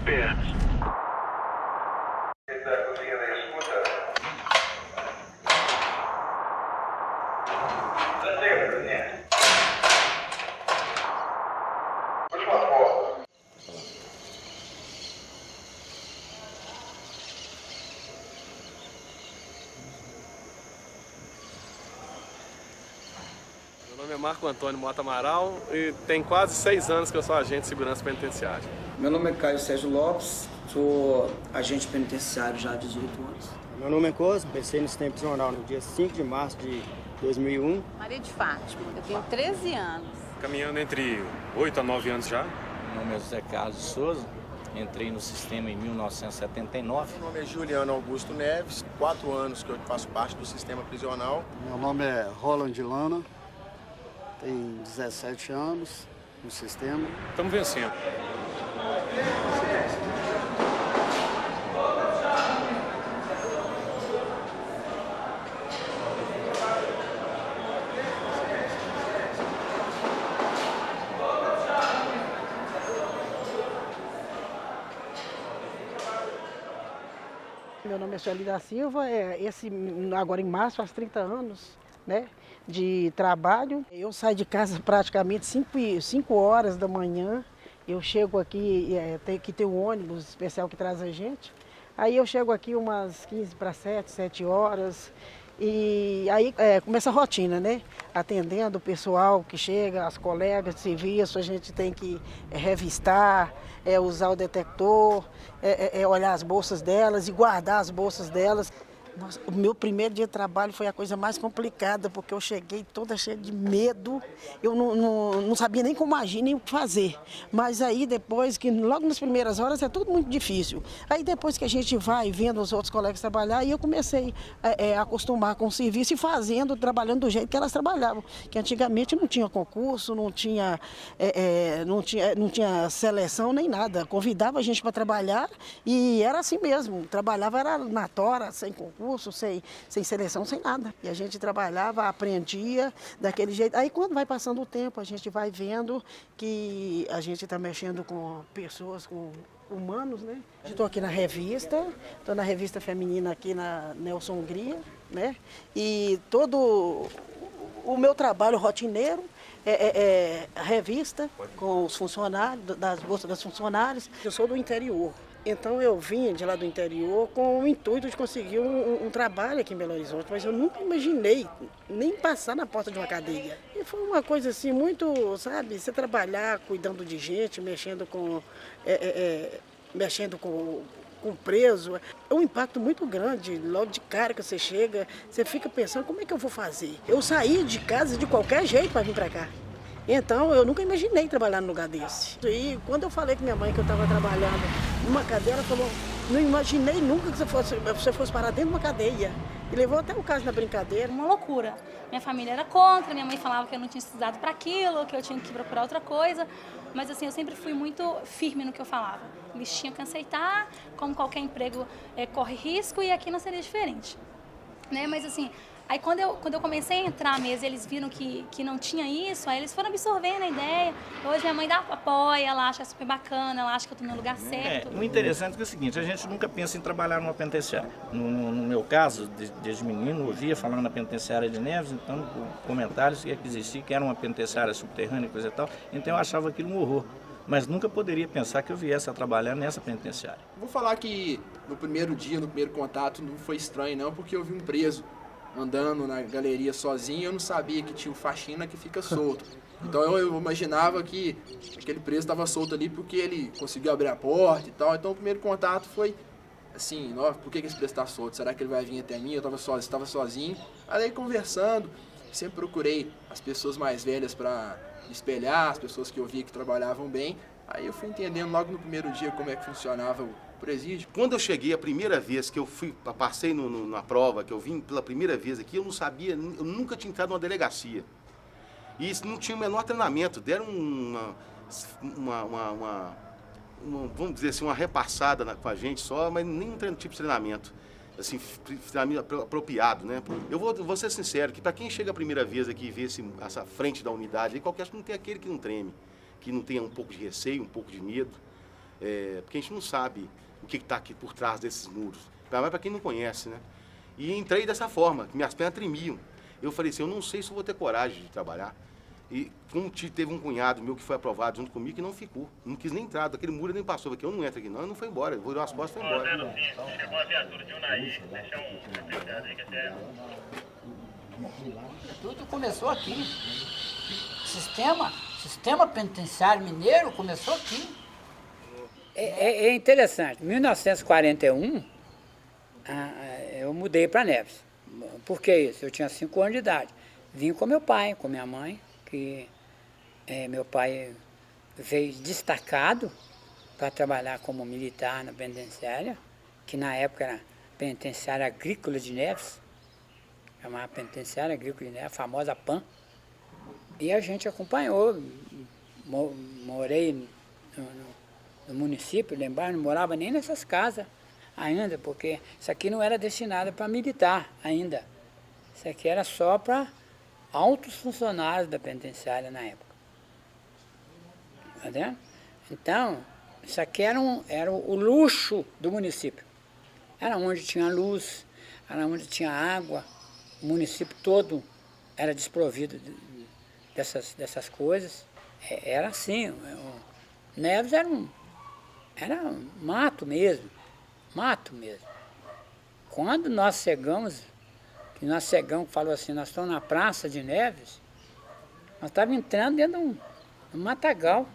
pernas. Meu nome é Marco Antônio Mota Amaral e tem quase 6 anos que eu sou agente de segurança penitenciária. Meu nome é Caio Sérgio Lopes, sou agente penitenciário já há 18 anos. Meu nome é Cosmo, comecei no sistema prisional no dia 5 de março de 2001. Maria de Fátima, eu tenho 13 anos. Caminhando entre 8 a 9 anos já. Meu nome é José Carlos de Souza, entrei no sistema em 1979. Meu nome é Juliano Augusto Neves, 4 anos que eu faço parte do sistema prisional. Meu nome é Roland Lana, tenho 17 anos no sistema. Estamos vencendo. Meu nome é Sueli da Silva, agora em março faz 30 anos, né, de trabalho. Eu saio de casa praticamente 5 horas da manhã, eu chego aqui, tem que ter um ônibus especial que traz a gente. Aí eu chego aqui umas 15 para 7 horas, e aí começa a rotina, né? Atendendo o pessoal que chega, as colegas de serviço, a gente tem que revistar, usar o detector, olhar as bolsas delas e guardar as bolsas delas. Nossa, o meu primeiro dia de trabalho foi a coisa mais complicada, porque eu cheguei toda cheia de medo, eu não sabia nem como agir, nem o que fazer. Mas aí depois, que logo nas primeiras horas é tudo muito difícil. Aí depois que a gente vai vendo os outros colegas trabalhar, aí eu comecei a acostumar com o serviço e trabalhando do jeito que elas trabalhavam. Que antigamente não tinha concurso, não tinha seleção nem nada. Convidava a gente para trabalhar e era assim mesmo. Trabalhava era na tora, sem concurso, sem seleção, sem nada. E a gente trabalhava, aprendia daquele jeito. Aí quando vai passando o tempo, a gente vai vendo que a gente está mexendo com pessoas, com humanos, né? Estou aqui na revista, estou na revista feminina aqui na Nelson Hungria, né? E todo o meu trabalho rotineiro a revista com os funcionários, das bolsas das funcionárias. Eu sou do interior. Então eu vim de lá do interior com o intuito de conseguir um trabalho aqui em Belo Horizonte, mas eu nunca imaginei nem passar na porta de uma cadeia. E foi uma coisa assim muito, sabe, você trabalhar cuidando de gente, mexendo com preso, é um impacto muito grande. Logo de cara que você chega, você fica pensando, como é que eu vou fazer? Eu saí de casa de qualquer jeito para vir para cá. Então, eu nunca imaginei trabalhar num lugar desse. E quando eu falei com minha mãe que eu estava trabalhando numa cadeia, ela falou, não imaginei nunca que você fosse parar dentro de uma cadeia. E levou até o caso na brincadeira. Uma loucura. Minha família era contra, minha mãe falava que eu não tinha estudado para aquilo, que eu tinha que procurar outra coisa. Mas assim, eu sempre fui muito firme no que eu falava. Eles tinham que aceitar, como qualquer emprego corre risco, e aqui não seria diferente. Né? Mas assim, aí quando eu comecei a entrar mesmo, eles viram que não tinha isso, aí eles foram absorvendo a ideia. Hoje minha mãe apoia, ela acha super bacana, ela acha que eu estou no lugar certo. O interessante é o seguinte, a gente nunca pensa em trabalhar numa penitenciária. No meu caso, desde menino, eu ouvia falando na penitenciária de Neves, então comentários que existia, que era uma penitenciária subterrânea e coisa e tal, então eu achava aquilo um horror. Mas nunca poderia pensar que eu viesse a trabalhar nessa penitenciária. Vou falar que no primeiro dia, no primeiro contato, não foi estranho não, porque eu vi um preso andando na galeria sozinho, eu não sabia que tinha o faxina que fica solto. Então eu imaginava que aquele preso estava solto ali porque ele conseguiu abrir a porta e tal. Então o primeiro contato foi assim, por que esse preso está solto? Será que ele vai vir até mim? Eu estava sozinho. Aí conversando, sempre procurei as pessoas mais velhas para me espelhar, as pessoas que eu via que trabalhavam bem. Aí eu fui entendendo logo no primeiro dia como é que funcionava o presídio. Quando eu cheguei a primeira vez que eu passei na prova, que eu vim pela primeira vez aqui, eu não sabia, eu nunca tinha entrado numa delegacia. E isso não tinha o menor treinamento, deram vamos dizer assim, uma repassada com a gente só, mas nenhum tipo de treinamento, assim, treinamento apropriado, né? Eu vou ser sincero, que para quem chega a primeira vez aqui e vê essa frente da unidade, qualquer não tem aquele que não treme, que não tenha um pouco de receio, um pouco de medo. porque a gente não sabe o que está aqui por trás desses muros. Para quem não conhece, né? E entrei dessa forma, que minhas pernas tremiam. Eu falei assim, eu não sei se eu vou ter coragem de trabalhar. E como teve um cunhado meu que foi aprovado junto comigo, que não ficou. Não quis nem entrar, daquele muro nem passou. Porque eu não entro aqui não, ele não foi embora. Ele virou as costas e foi embora. Chegou a viatura de Unai, deixa um secretário aí que até... Tudo começou aqui. Sistema penitenciário mineiro começou aqui. É interessante. Em 1941, eu mudei para Neves. Por que isso? Eu tinha 5 anos de idade. Vim com meu pai, com minha mãe, que meu pai veio destacado para trabalhar como militar na penitenciária, que na época era Penitenciária Agrícola de Neves, chamava Penitenciária Agrícola de Neves, a famosa PAN. E a gente acompanhou, morei no município, lembrar, não morava nem nessas casas ainda, porque isso aqui não era destinado para militar ainda. Isso aqui era só para altos funcionários da penitenciária na época. Tá vendo? Então, isso aqui era o luxo do município. Era onde tinha luz, era onde tinha água, o município todo era desprovido dessas coisas. Era assim, Neves era mato mesmo. Quando nós chegamos, falou assim, nós estamos na Praça de Neves, nós estávamos entrando dentro de um matagal.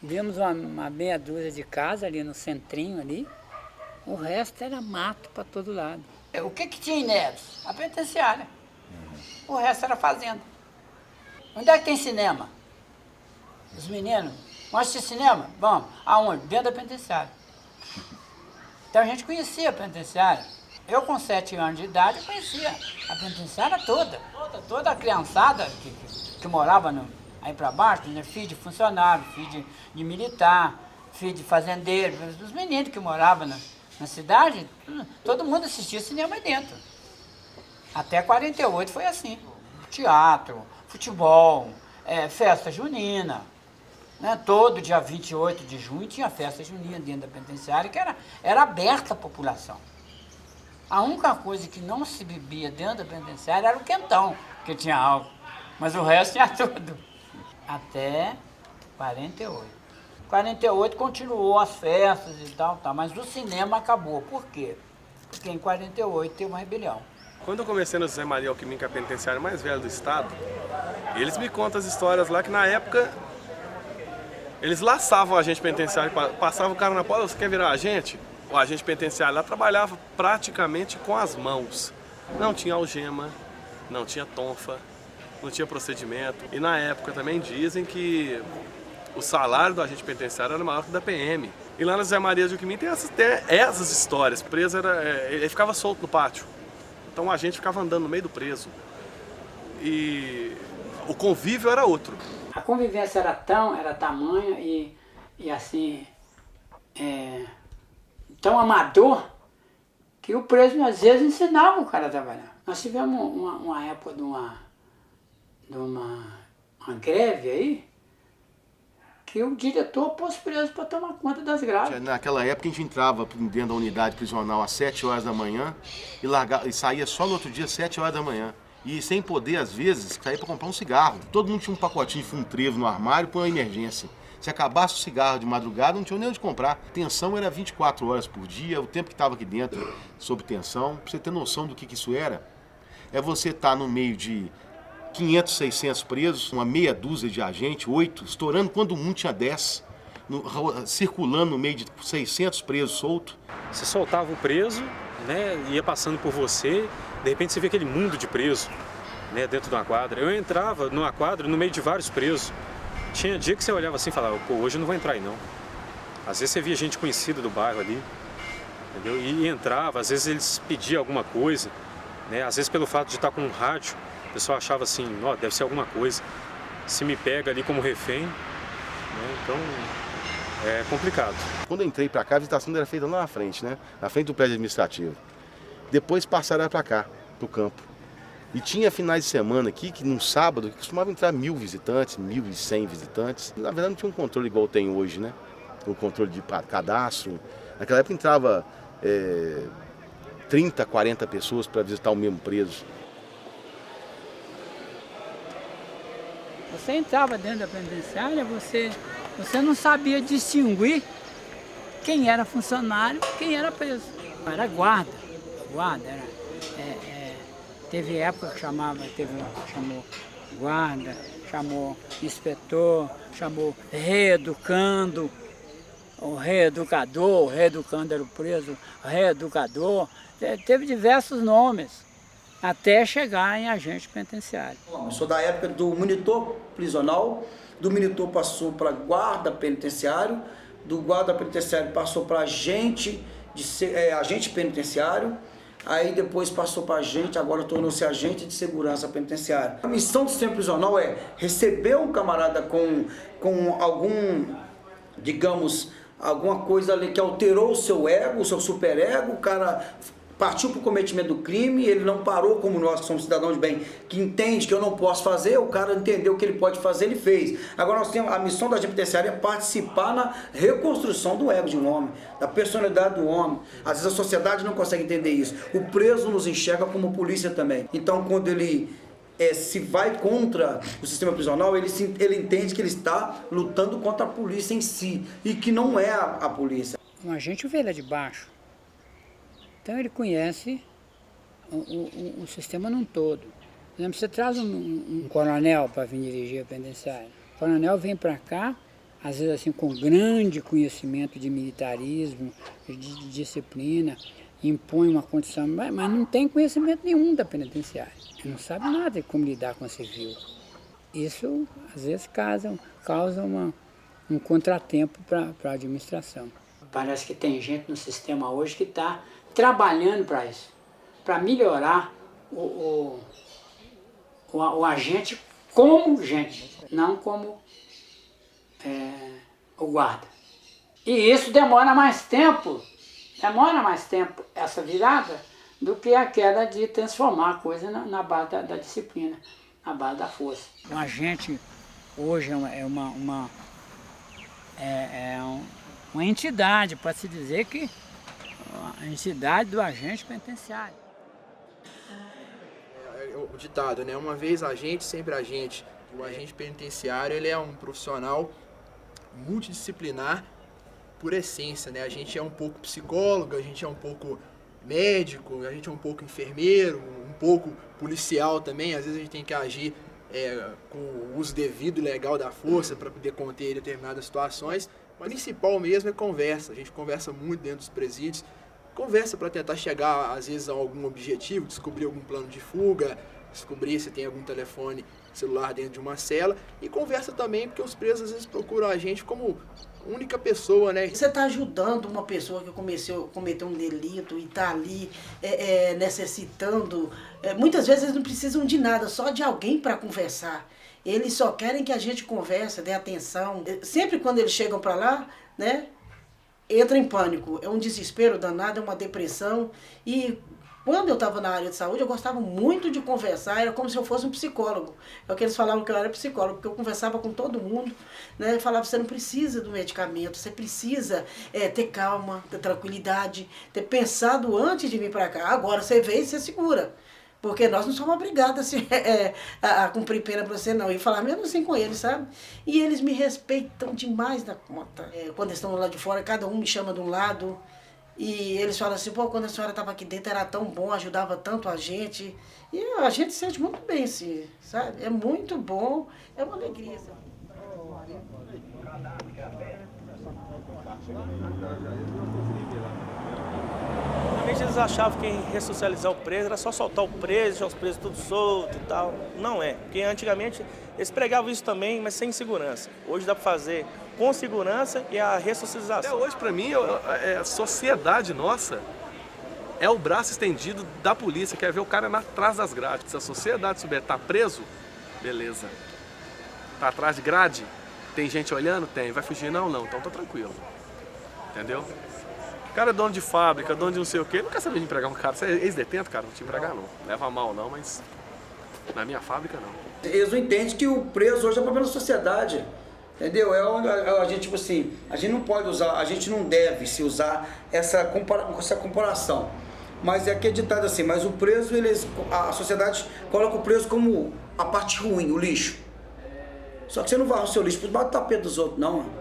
Vimos uma meia dúzia de casa ali no centrinho ali, o resto era mato para todo lado. O que tinha em Neves? A penitenciária. O resto era fazenda. Onde é que tem cinema? Os meninos, vamos assistir cinema? Vamos. Aonde? Dentro da penitenciária. Então a gente conhecia a penitenciária. Eu com 7 anos de idade conhecia a penitenciária toda a criançada que morava aí para baixo, né? Filho de funcionário, filho de militar, filho de fazendeiro, os meninos que moravam na cidade, todo mundo assistia cinema aí dentro. Até 48 foi assim. Teatro, futebol, festa junina. Né? Todo dia 28 de junho tinha festa junina dentro da penitenciária, que era aberta à população. A única coisa que não se bebia dentro da penitenciária era o quentão, que tinha álcool. Mas o resto tinha tudo. Até 48. 48 continuou as festas e tal, mas o cinema acabou. Por quê? Porque em 48 teve uma rebelião. Quando eu comecei no José Maria Alquimim, que é a penitenciária mais velha do estado, eles me contam as histórias lá que na época eles laçavam o agente penitenciário, passavam o cara na porta, você quer virar agente? O agente penitenciário lá trabalhava praticamente com as mãos. Não tinha algema, não tinha tonfa, não tinha procedimento. E na época também dizem que o salário do agente penitenciário era maior que o da PM. E lá no José Maria de Alquimim tem essas histórias. O preso ele ficava solto no pátio. Então a gente ficava andando no meio do preso. E o convívio era outro. A convivência era tamanha e assim, tão amador, que o preso às vezes ensinava o cara a trabalhar. Nós tivemos uma época de uma greve aí, que o diretor pôs preso para tomar conta das grades. Naquela época a gente entrava dentro da unidade prisional às 7 horas da manhã e saía só no outro dia às 7 horas da manhã. E sem poder, às vezes, sair para comprar um cigarro. Todo mundo tinha um pacotinho de fumo trevo no armário por uma emergência. Se acabasse o cigarro de madrugada, não tinha nem onde comprar. Tensão era 24 horas por dia, o tempo que estava aqui dentro sob tensão. Para você ter noção do que isso era, é você estar no meio de 500, 600 presos, uma meia dúzia de agentes, 8, estourando quando o mundo tinha 10, circulando no meio de 600 presos soltos. Você soltava o preso, né, ia passando por você, de repente você vê aquele mundo de preso, né, dentro de uma quadra. Eu entrava numa quadra no meio de vários presos. Tinha dia que você olhava assim e falava, pô, hoje eu não vou entrar aí não. Às vezes você via gente conhecida do bairro ali, entendeu? E entrava, às vezes eles pediam alguma coisa, né, às vezes pelo fato de estar com um rádio, o pessoal achava assim, ó, deve ser alguma coisa. Se me pega ali como refém, né, então é complicado. Quando eu entrei para cá, a visitação era feita lá na frente, né? Na frente do prédio administrativo. Depois passaram para cá, para o campo. E tinha finais de semana aqui, que num sábado, costumava entrar 1000 visitantes, 1100 visitantes. Na verdade não tinha um controle igual tem hoje, né? o controle de cadastro. Naquela época entrava 30, 40 pessoas para visitar o mesmo preso. Você entrava dentro da penitenciária, você não sabia distinguir quem era funcionário, quem era preso. Era guarda, teve época que chamou guarda, chamou inspetor, chamou reeducando, o reeducando era o preso, reeducador, teve diversos nomes, até chegar em agente penitenciário. Eu sou da época do monitor prisional, do monitor passou para guarda penitenciário, do guarda penitenciário passou para agente penitenciário, aí depois passou para agente, agora tornou-se agente de segurança penitenciária. A missão do sistema prisional é receber um camarada com algum, digamos, alguma coisa ali que alterou o seu ego, o seu superego, o cara partiu para o cometimento do crime, ele não parou como nós que somos cidadãos de bem, que entende que eu não posso fazer, o cara entendeu o que ele pode fazer, ele fez. Agora nós temos, a missão da agente penitenciária é participar na reconstrução do ego de um homem, da personalidade do homem. Às vezes a sociedade não consegue entender isso. O preso nos enxerga como polícia também. Então quando ele se vai contra o sistema prisional, ele entende que ele está lutando contra a polícia em si, e que não é a polícia. Um agente vê lá de baixo. Então ele conhece o sistema num todo. Por exemplo, você traz um coronel para vir dirigir a penitenciária. O coronel vem para cá, às vezes assim com grande conhecimento de militarismo, de disciplina, impõe uma condição, mas não tem conhecimento nenhum da penitenciária. Ele não sabe nada de como lidar com a civil. Isso, às vezes, causa um contratempo para a administração. Parece que tem gente no sistema hoje que está trabalhando para isso, para melhorar o agente como gente, não como o guarda. E isso demora mais tempo essa virada do que aquela de transformar a coisa na base da disciplina, na base da força. O agente hoje é uma entidade, pode se dizer que a entidade do agente penitenciário. O ditado, né? Uma vez agente, sempre agente. O agente penitenciário, ele é um profissional multidisciplinar por essência, né? A gente é um pouco psicólogo, a gente é um pouco médico, a gente é um pouco enfermeiro, um pouco policial também. Às vezes a gente tem que agir com o uso devido e legal da força para poder conter determinadas situações. O principal mesmo é conversa. A gente conversa muito dentro dos presídios, conversa para tentar chegar, às vezes, a algum objetivo, descobrir algum plano de fuga, descobrir se tem algum telefone celular dentro de uma cela, e conversa também porque os presos às vezes procuram a gente como única pessoa, né? Você está ajudando uma pessoa que cometeu um delito e está ali necessitando. Muitas vezes eles não precisam de nada, só de alguém para conversar. Eles só querem que a gente converse, dê atenção. Sempre quando eles chegam para lá, né, entra em pânico. É um desespero danado, é uma depressão. E quando eu estava na área de saúde, eu gostava muito de conversar, era como se eu fosse um psicólogo. É o que eles falavam que eu era psicólogo, porque eu conversava com todo mundo, né? Eu falava, você não precisa do medicamento, você precisa ter calma, ter tranquilidade, ter pensado antes de vir para cá. Agora você vê e você segura. Porque nós não somos obrigados a cumprir pena para você, não. E falar mesmo assim com eles, sabe? E eles me respeitam demais da conta. Quando eles estão lá de fora, cada um me chama de um lado. E eles falam assim, pô, quando a senhora estava aqui dentro era tão bom, ajudava tanto a gente. E a gente se sente muito bem, assim, sabe? É muito bom, é uma alegria. Antigamente eles achavam que ressocializar o preso era só soltar o preso, deixar os presos tudo solto e tal. Não é, porque antigamente eles pregavam isso também, mas sem segurança. Hoje dá para fazer com segurança e a ressocialização. Até hoje, para mim, a sociedade nossa é o braço estendido da polícia, quer ver o cara atrás das grades. Se a sociedade souber, tá preso, beleza. Tá atrás de grade, tem gente olhando? Tem. Vai fugir? Não, então tá tranquilo. Entendeu? O cara é dono de fábrica, dono de não sei o quê, não quer saber de empregar um cara. Você é ex-detento, cara, não te empregar não. Leva mal não, mas na minha fábrica não. Eles não entendem que o preso hoje é problema da sociedade. Entendeu? A gente, tipo assim, a gente não pode usar, a gente não deve se usar essa comparação. Mas é acreditado assim, mas o preso, a sociedade coloca o preso como a parte ruim, o lixo. Só que você não vai o seu lixo por debaixo do tapete dos outros, não, mano.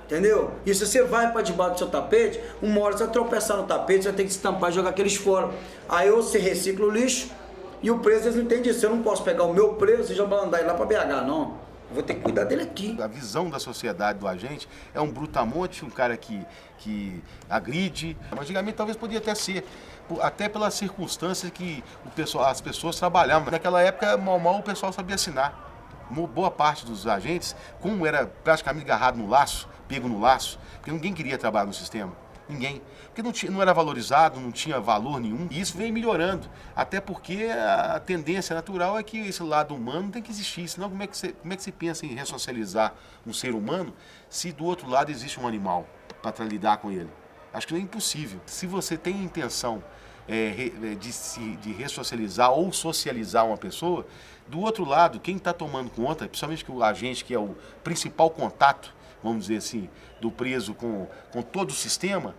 Entendeu? E se você vai para debaixo do seu tapete, uma hora você vai tropeçar no tapete, você vai ter que estampar e jogar aqueles fora. Aí ou você recicla o lixo, e o preso, eles não entendem isso. Eu não posso pegar o meu preso e já mandar ele lá para BH, não. Eu vou ter que cuidar dele aqui. A visão da sociedade do agente é um brutamonte, um cara que agride. Antigamente talvez podia até ser, até pelas circunstâncias que as pessoas trabalhavam. Naquela época, mal o pessoal sabia assinar. Boa parte dos agentes, como era praticamente agarrado no laço, pego no laço, porque ninguém queria trabalhar no sistema. Ninguém. Porque não era valorizado, não tinha valor nenhum. E isso vem melhorando. Até porque a tendência natural é que esse lado humano tem que existir. Senão como é que você pensa em ressocializar um ser humano se do outro lado existe um animal para lidar com ele? Acho que é impossível. Se você tem a intenção de ressocializar ou socializar uma pessoa, do outro lado, quem está tomando conta, principalmente o agente, que é o principal contato, vamos dizer assim, do preso com todo o sistema,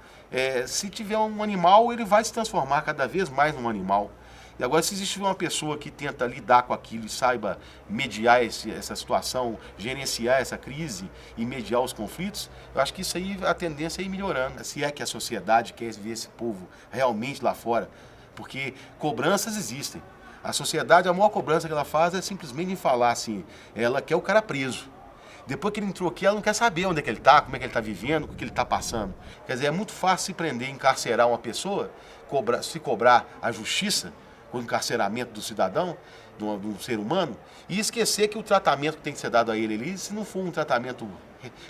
se tiver um animal, ele vai se transformar cada vez mais num animal. E agora, se existe uma pessoa que tenta lidar com aquilo e saiba mediar essa situação, gerenciar essa crise e mediar os conflitos, eu acho que isso aí, a tendência é ir melhorando. Se é que a sociedade quer ver esse povo realmente lá fora, porque cobranças existem. A sociedade, a maior cobrança que ela faz é simplesmente em falar assim, ela quer o cara preso. Depois que ele entrou aqui, ela não quer saber onde é que ele está, como é que ele está vivendo, o que ele está passando. Quer dizer, é muito fácil se prender, encarcerar uma pessoa, se cobrar a justiça, o encarceramento do cidadão, do ser humano, e esquecer que o tratamento que tem que ser dado a ele ali, se não for um tratamento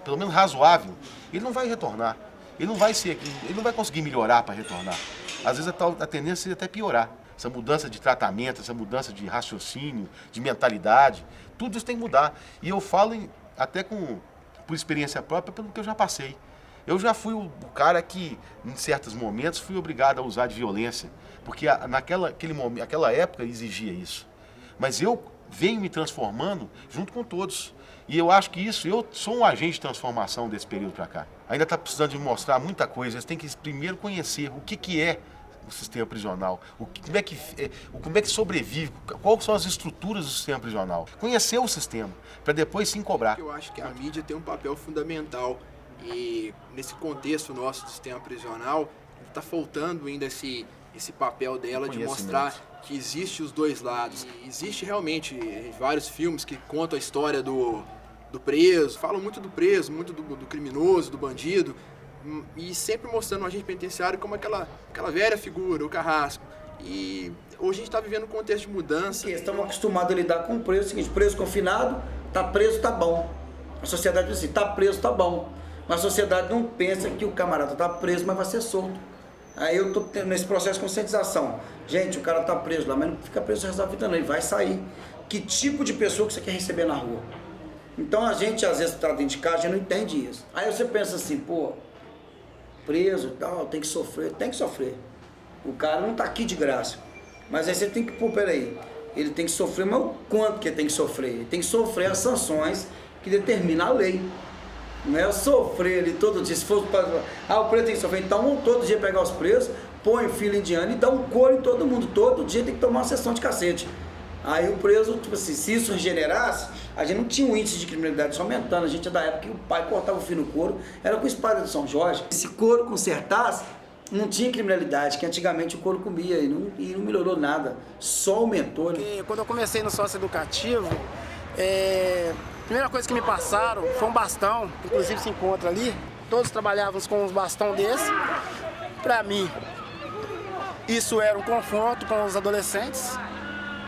pelo menos razoável, ele não vai retornar. Ele não vai conseguir melhorar para retornar. Às vezes a tendência é até piorar. Essa mudança de tratamento, essa mudança de raciocínio, de mentalidade, tudo isso tem que mudar. E eu falo até por experiência própria, pelo que eu já passei. Eu já fui o cara que, em certos momentos, fui obrigado a usar de violência, porque naquela época exigia isso. Mas eu venho me transformando junto com todos. E eu acho que eu sou um agente de transformação desse período para cá. Ainda está precisando de mostrar muita coisa. Eles têm que primeiro conhecer o que é o sistema prisional, como é que sobrevive, quais são as estruturas do sistema prisional. Conhecer o sistema, para depois sim cobrar. Eu acho que a mídia tem um papel fundamental e nesse contexto nosso do sistema prisional, está faltando ainda esse papel dela de mostrar que existe os dois lados. Existe realmente vários filmes que contam a história do preso, falam muito do preso, muito do criminoso, do bandido, e sempre mostrando o agente penitenciário como aquela velha figura, o carrasco. E hoje a gente está vivendo um contexto de mudança. Estamos acostumados a lidar com o preso, é o seguinte, preso confinado, tá preso, tá bom. A sociedade diz assim, tá preso, tá bom. Mas a sociedade não pensa que o camarada tá preso, mas vai ser solto. Aí eu tô nesse processo de conscientização. Gente, o cara tá preso lá, mas não fica preso o resto da vida não, ele vai sair. Que tipo de pessoa que você quer receber na rua? Então a gente, às vezes, tá dentro de casa, a gente não entende isso. Aí você pensa assim, pô, preso e tal, tem que sofrer. O cara não tá aqui de graça. Mas aí você tem que, pô, peraí, ele tem que sofrer, mas o quanto que ele tem que sofrer? Ele tem que sofrer as sanções que determina a lei. Não é sofrer ali todo dia, se for para... o preso tem que sofrer, então todo dia pegar os presos, põe fila indiana e dá um couro em todo mundo, todo dia tem que tomar uma sessão de cacete. Aí o preso, tipo assim, se isso regenerasse, a gente não tinha um índice de criminalidade só aumentando, a gente é da época que o pai cortava o fio no couro, era com espada de São Jorge. Se couro consertasse, não tinha criminalidade, que antigamente o couro comia e não melhorou nada, só aumentou. Né? Quando eu comecei no sócio-educativo, a primeira coisa que me passaram foi um bastão, que inclusive se encontra ali. Todos trabalhávamos com uns bastão desse. Para mim, isso era um confronto com os adolescentes.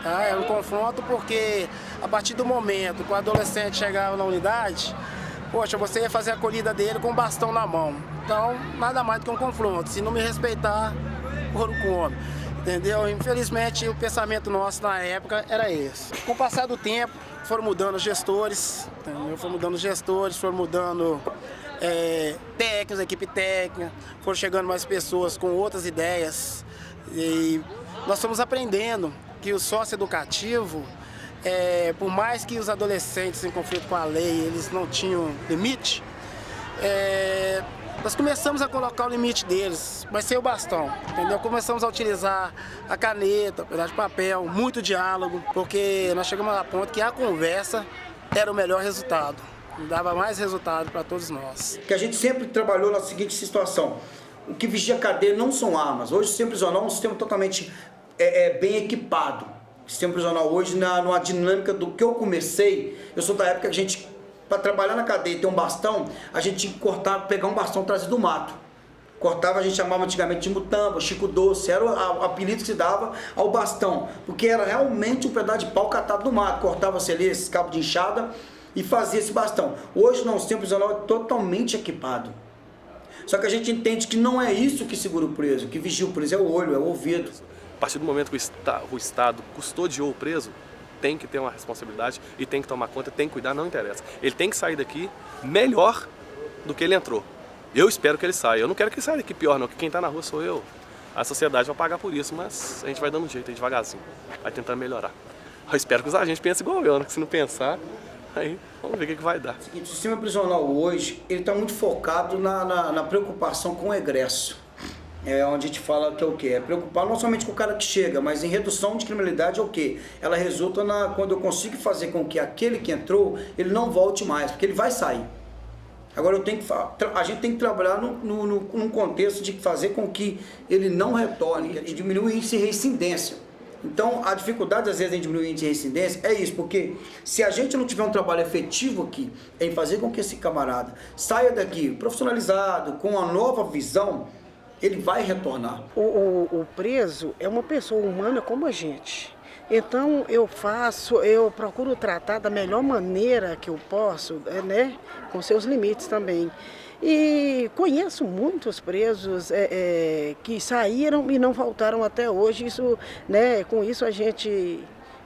Tá? Era um confronto porque a partir do momento que o adolescente chegava na unidade, poxa, você ia fazer a acolhida dele com o bastão na mão. Então, nada mais do que um confronto. Se não me respeitar, couro come. Entendeu? Infelizmente, o pensamento nosso na época era esse. Com o passar do tempo, foram mudando os gestores, entendeu? Foram mudando técnicos, equipe técnica, foram chegando mais pessoas com outras ideias. E nós estamos aprendendo que o sócio-educativo por mais que os adolescentes em conflito com a lei, eles não tinham limite, nós começamos a colocar o limite deles, mas sem o bastão, entendeu? Começamos a utilizar a caneta, pedaço de papel, muito diálogo, porque nós chegamos a ponto que a conversa era o melhor resultado, dava mais resultado para todos nós. Que a gente sempre trabalhou na seguinte situação: o que vigia a cadeia não são armas. Hoje o sistema prisional é um sistema totalmente bem equipado. O sistema prisional hoje, numa dinâmica do que eu comecei, eu sou da época que a gente, para trabalhar na cadeia e ter um bastão, a gente tinha que cortar, pegar um bastão trazido do mato. Cortava, a gente chamava antigamente de mutamba, Chico Doce, era o apelido que se dava ao bastão, porque era realmente um pedaço de pau catado do mato. Cortava-se ali esses cabos de enxada e fazia esse bastão. Hoje não, o sistema prisional é totalmente equipado. Só que a gente entende que não é isso que segura o preso, o que vigia o preso é o olho, é o ouvido. A partir do momento que o Estado custodiou o preso, tem que ter uma responsabilidade e tem que tomar conta, tem que cuidar, não interessa. Ele tem que sair daqui melhor do que ele entrou. Eu espero que ele saia. Eu não quero que ele saia daqui pior não, que quem está na rua sou eu. A sociedade vai pagar por isso, mas a gente vai dando um jeito aí devagarzinho, vai tentando melhorar. Eu espero que os agentes pensem igual eu, né? Se não pensar, aí vamos ver o que vai dar. O sistema prisional hoje, ele está muito focado na preocupação com o egresso. Onde a gente fala que é o quê? É preocupar não somente com o cara que chega, mas em redução de criminalidade é o quê? Ela resulta quando eu consigo fazer com que aquele que entrou, ele não volte mais, porque ele vai sair. Agora a gente tem que trabalhar num contexto de fazer com que ele não retorne e diminuir o índice de reincidência. Então, a dificuldade, às vezes, em diminuir o índice de reincidência é isso, porque se a gente não tiver um trabalho efetivo aqui em fazer com que esse camarada saia daqui profissionalizado, com uma nova visão, ele vai retornar. O preso é uma pessoa humana como a gente. Então eu procuro tratar da melhor maneira que eu posso, né, com seus limites também. E conheço muitos presos que saíram e não voltaram até hoje. Isso, né, com isso a gente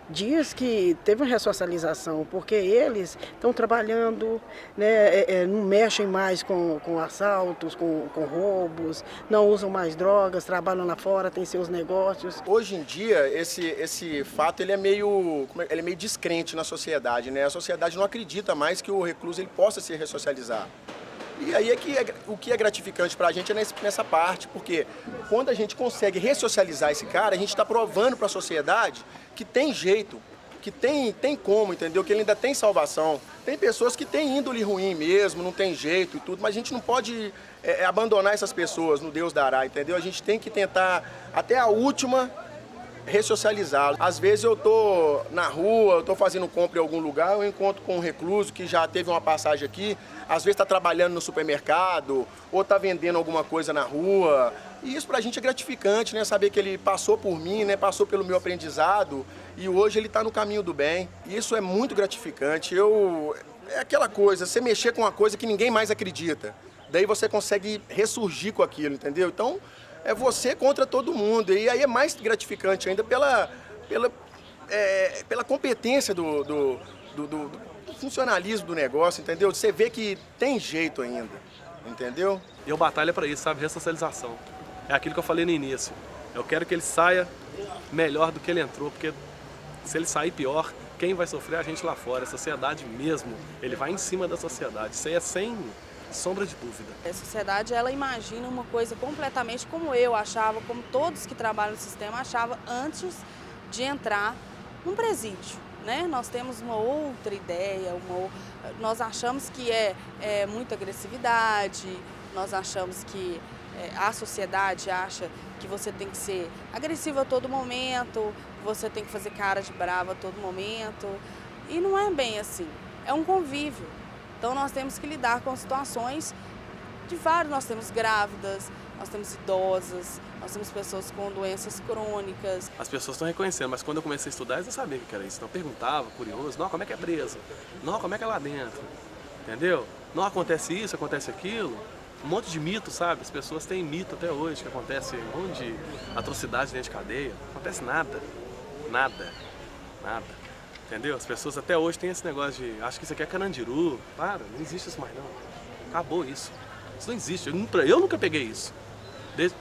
diz que teve uma ressocialização, porque eles estão trabalhando, né, não mexem mais com assaltos, com roubos, não usam mais drogas, trabalham lá fora, têm seus negócios. Hoje em dia, esse fato ele é meio descrente na sociedade, né? A sociedade não acredita mais que o recluso ele possa se ressocializar. E aí o que é gratificante para a gente é nessa parte, porque quando a gente consegue ressocializar esse cara, a gente está provando para a sociedade que tem jeito, que tem como, entendeu? Que ele ainda tem salvação. Tem pessoas que têm índole ruim mesmo, não tem jeito e tudo, mas a gente não pode abandonar essas pessoas no Deus dará, entendeu? A gente tem que tentar até a última ressocializá-lo. Às vezes eu tô na rua, eu tô fazendo compra em algum lugar, eu encontro com um recluso que já teve uma passagem aqui, às vezes está trabalhando no supermercado ou está vendendo alguma coisa na rua. E isso pra gente é gratificante, né? Saber que ele passou por mim, né? Passou pelo meu aprendizado e hoje ele está no caminho do bem. Isso é muito gratificante. É aquela coisa, você mexer com uma coisa que ninguém mais acredita. Daí você consegue ressurgir com aquilo, entendeu? Então, é você contra todo mundo. E aí é mais gratificante ainda pela competência do funcionalismo do negócio, entendeu? Você vê que tem jeito ainda, entendeu? E eu batalho para isso, sabe? Ressocialização. É aquilo que eu falei no início. Eu quero que ele saia melhor do que ele entrou, porque se ele sair pior, quem vai sofrer é a gente lá fora, a sociedade mesmo. Ele vai em cima da sociedade. Isso aí é sem sombra de dúvida. A sociedade, ela imagina uma coisa completamente como eu achava, como todos que trabalham no sistema achavam antes de entrar num presídio, né? Nós temos uma outra ideia, nós achamos que é muita agressividade, nós achamos que a sociedade acha que você tem que ser agressivo a todo momento, você tem que fazer cara de brava a todo momento, e não é bem assim, é um convívio. Então nós temos que lidar com situações de vários, nós temos grávidas, nós temos idosas, nós temos pessoas com doenças crônicas. As pessoas estão reconhecendo, mas quando eu comecei a estudar, eles não sabiam o que era isso. Então eu perguntava, curioso, não, como é que é preso? Não, como é que é lá dentro? Entendeu? Não, acontece isso, acontece aquilo. Um monte de mito, sabe? As pessoas têm mito até hoje, que acontece um monte de atrocidade dentro de cadeia. Não acontece nada. Nada. Nada. Entendeu? As pessoas até hoje têm esse negócio de acho que isso aqui é Carandiru. Para, não existe isso mais não. Acabou isso. Isso não existe. Eu nunca peguei isso.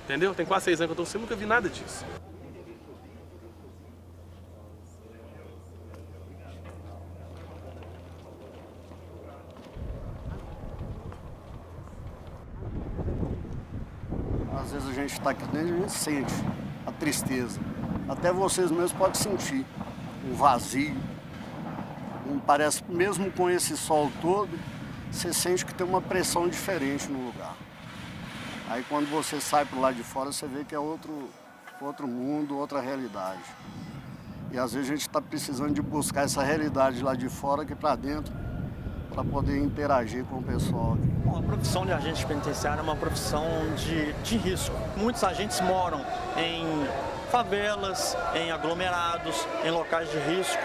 Entendeu? Tem quase 6 anos que eu estou, nunca vi nada disso. Às vezes a gente está aqui dentro e a gente sente a tristeza. Até vocês mesmos podem sentir um vazio. Parece, mesmo com esse sol todo, você sente que tem uma pressão diferente no lugar. Aí quando você sai para lado de fora, você vê que é outro mundo, outra realidade. E às vezes a gente está precisando de buscar essa realidade lá de fora aqui para dentro, para poder interagir com o pessoal aqui. Bom, a profissão de agente penitenciário é uma profissão de risco. Muitos agentes moram em favelas, em aglomerados, em locais de risco.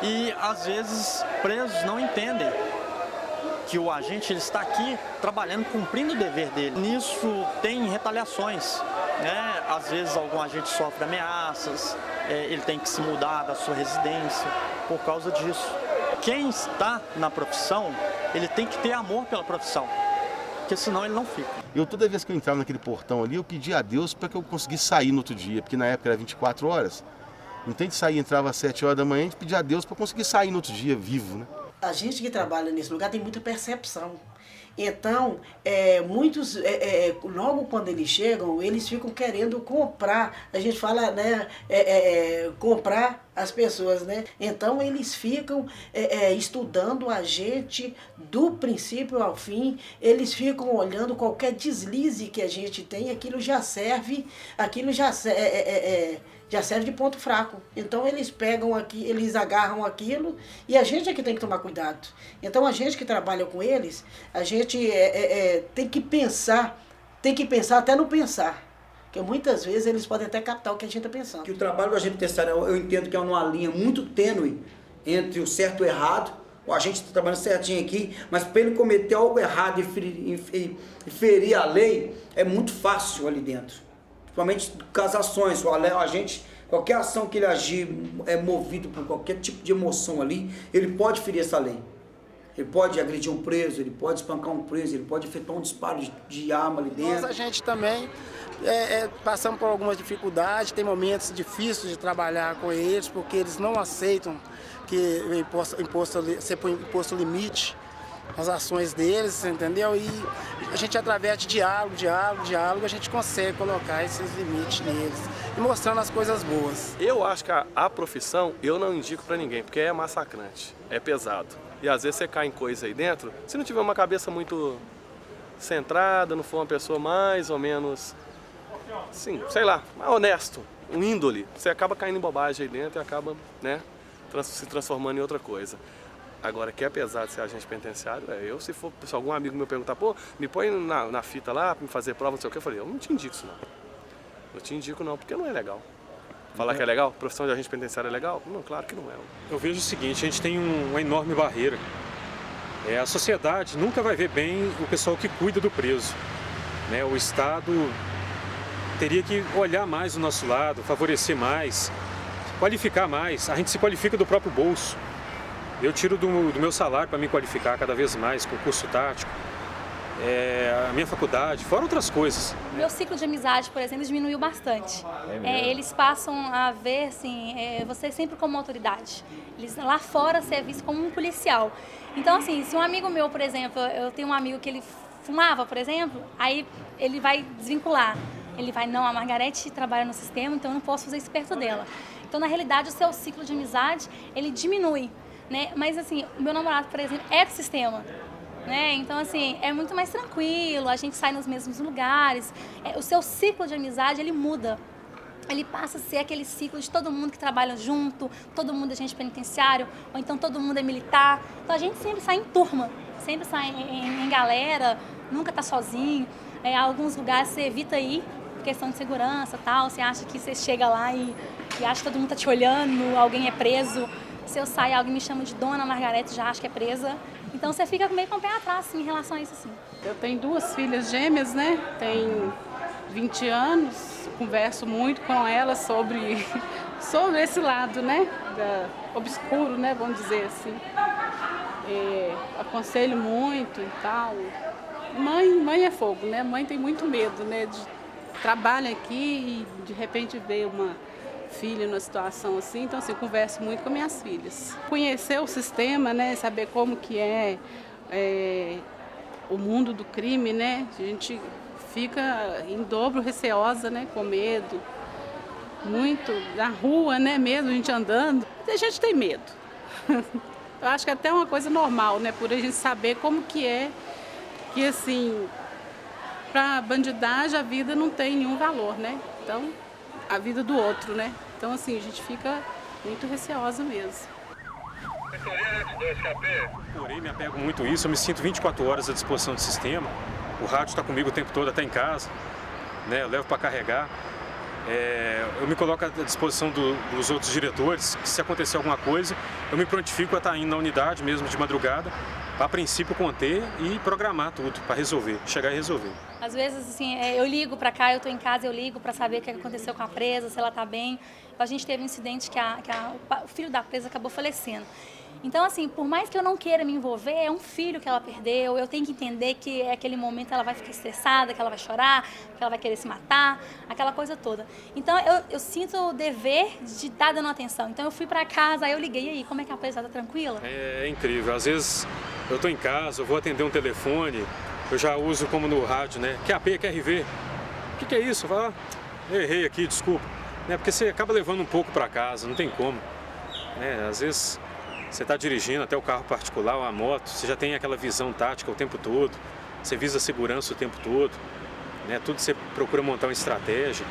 E às vezes presos não entendem que o agente ele está aqui trabalhando, cumprindo o dever dele. Nisso tem retaliações, né? Às vezes algum agente sofre ameaças, ele tem que se mudar da sua residência por causa disso. Quem está na profissão, ele tem que ter amor pela profissão, porque senão ele não fica. Eu, toda vez que eu entrava naquele portão ali, eu pedia a Deus para que eu conseguisse sair no outro dia, porque na época era 24 horas. Então a gente saía, entrava às 7 horas da manhã, a gente pedia a Deus para conseguir sair no outro dia vivo, né? A gente que trabalha nesse lugar tem muita percepção. Então, muitos, logo quando eles chegam, eles ficam querendo comprar. A gente fala, né, comprar as pessoas, né? Então, eles ficam estudando a gente do princípio ao fim. Eles ficam olhando qualquer deslize que a gente tem, aquilo já serve de ponto fraco. Então eles pegam aqui, eles agarram aquilo e a gente é que tem que tomar cuidado. Então a gente que trabalha com eles, a gente tem que pensar até no pensar. Porque muitas vezes eles podem até captar o que a gente está pensando. Que o trabalho do agente penitenciário, eu entendo que é uma linha muito tênue entre o certo e o errado. O agente está trabalhando certinho aqui, mas para ele cometer algo errado e ferir a lei, é muito fácil ali dentro. Principalmente casações, o agente, qualquer ação que ele agir é movido por qualquer tipo de emoção ali, ele pode ferir essa lei. Ele pode agredir um preso, ele pode espancar um preso, ele pode efetuar um disparo de arma ali dentro. Nós, a gente também passamos por algumas dificuldades, tem momentos difíceis de trabalhar com eles, porque eles não aceitam que você põe imposto limite as ações deles, entendeu? E a gente, através de diálogo, a gente consegue colocar esses limites neles e mostrando as coisas boas. Eu acho que a profissão eu não indico para ninguém, porque é massacrante, é pesado. E às vezes você cai em coisa aí dentro, se não tiver uma cabeça muito centrada, não for uma pessoa mais ou menos, sim, sei lá, honesto, um índole, você acaba caindo em bobagem aí dentro e acaba, né, se transformando em outra coisa. Agora, que é pesado de ser agente penitenciário, se algum amigo meu perguntar, pô, me põe na fita lá, pra me fazer prova, não sei o que, eu falei, eu não te indico isso não. Não te indico não, porque não é legal. Falar que é legal? Profissão de agente penitenciário é legal? Não, claro que não é. Eu vejo o seguinte, a gente tem uma enorme barreira. A sociedade nunca vai ver bem o pessoal que cuida do preso, né? O Estado teria que olhar mais do nosso lado, favorecer mais, qualificar mais. A gente se qualifica do próprio bolso. Eu tiro do meu salário para me qualificar cada vez mais, com curso tático, a minha faculdade, fora outras coisas. Meu ciclo de amizade, por exemplo, diminuiu bastante. Eles passam a ver, assim, você sempre como autoridade. Lá fora você é visto como um policial. Então, assim, se um amigo meu, por exemplo, eu tenho um amigo que ele fumava, por exemplo, aí ele vai desvincular. Ele vai, não, a Margarete trabalha no sistema, então eu não posso fazer isso perto dela. Então, na realidade, o seu ciclo de amizade, ele diminui. Né? Mas assim, o meu namorado, por exemplo, é do sistema, né? Então assim, é muito mais tranquilo, a gente sai nos mesmos lugares, o seu ciclo de amizade, ele muda. Ele passa a ser aquele ciclo de todo mundo que trabalha junto, todo mundo é agente penitenciário, ou então todo mundo é militar. Então a gente sempre sai em turma, sempre sai em galera, nunca tá sozinho. Alguns lugares você evita ir, por questão de segurança e tal, você acha que você chega lá e acha que todo mundo tá te olhando, alguém é preso. Se eu sair, alguém me chama de Dona Margarete, já acho que é presa. Então você fica meio com o pé atrás, assim, em relação a isso, assim. Eu tenho 2 filhas gêmeas, né? Tem 20 anos, converso muito com elas sobre esse lado, né? Obscuro, né? Vamos dizer assim. Aconselho muito e tal. Mãe é fogo, né? Mãe tem muito medo, né? Trabalha aqui e de repente vê uma filha numa situação assim, então assim, eu converso muito com minhas filhas. Conhecer o sistema, né, saber como que é o mundo do crime, né, a gente fica em dobro receosa, né, com medo. Muito, na rua, né, mesmo, a gente andando. A gente tem medo. Eu acho que é até uma coisa normal, né, por a gente saber como que é, que assim, para bandidagem a vida não tem nenhum valor, né? Então, a vida do outro, né? Então, assim, a gente fica muito receosa mesmo. Porém, me apego muito a isso, eu me sinto 24 horas à disposição do sistema. O rádio está comigo o tempo todo, até em casa, né? Eu levo para carregar. Eu me coloco à disposição dos outros diretores, que se acontecer alguma coisa, eu me prontifico a estar indo na unidade mesmo de madrugada, para a princípio conter e programar tudo, para resolver, chegar e resolver. Às vezes, assim, eu ligo para cá, eu estou em casa, eu ligo para saber o que aconteceu com a presa, se ela está bem. A gente teve um incidente que o filho da presa acabou falecendo. Então, assim, por mais que eu não queira me envolver, é um filho que ela perdeu, eu tenho que entender que aquele momento ela vai ficar estressada, que ela vai chorar, que ela vai querer se matar, aquela coisa toda. Então, eu sinto o dever de estar dando atenção. Então, eu fui para casa, aí eu liguei, e aí, como é que a presa está tranquila? É incrível, às vezes eu estou em casa, eu vou atender um telefone, eu já uso como no rádio, né? QAP, QRV. O que é isso? Eu falo, eu errei aqui, desculpa. Porque você acaba levando um pouco para casa, não tem como. Às vezes você está dirigindo até o carro particular ou a moto, você já tem aquela visão tática o tempo todo, você visa a segurança o tempo todo, né? Tudo você procura montar uma estratégia.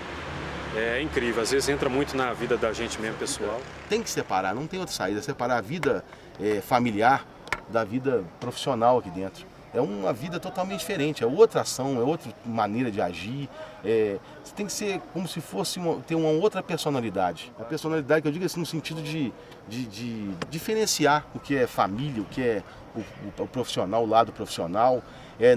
É incrível, às vezes entra muito na vida da gente mesmo, pessoal. Tem que separar, não tem outra saída, separar a vida familiar da vida profissional aqui dentro. É uma vida totalmente diferente, é outra ação, é outra maneira de agir. Você tem que ser como se fosse ter uma outra personalidade. A personalidade que eu digo assim no sentido de diferenciar o que é família, o que é o profissional, o lado profissional.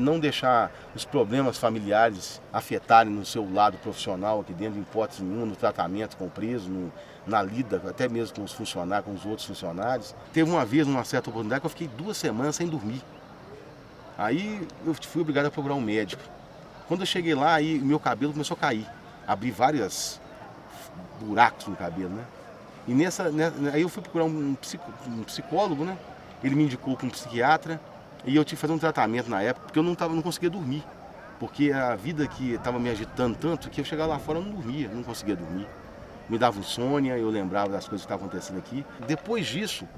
Não deixar os problemas familiares afetarem no seu lado profissional aqui dentro, em hipótese nenhuma, no tratamento com o preso, na lida, até mesmo com os funcionários, com os outros funcionários. Teve uma vez, numa certa oportunidade, que eu fiquei 2 semanas sem dormir. Aí eu fui obrigado a procurar um médico. Quando eu cheguei lá, aí meu cabelo começou a cair. Abri vários buracos no cabelo, né? E aí eu fui procurar um psicólogo, né? Ele me indicou para um psiquiatra. E eu tive que fazer um tratamento na época, porque eu não conseguia dormir. Porque a vida que estava me agitando tanto, que eu chegava lá fora eu não dormia, não conseguia dormir. Me dava insônia, eu lembrava das coisas que estavam acontecendo aqui. Depois disso,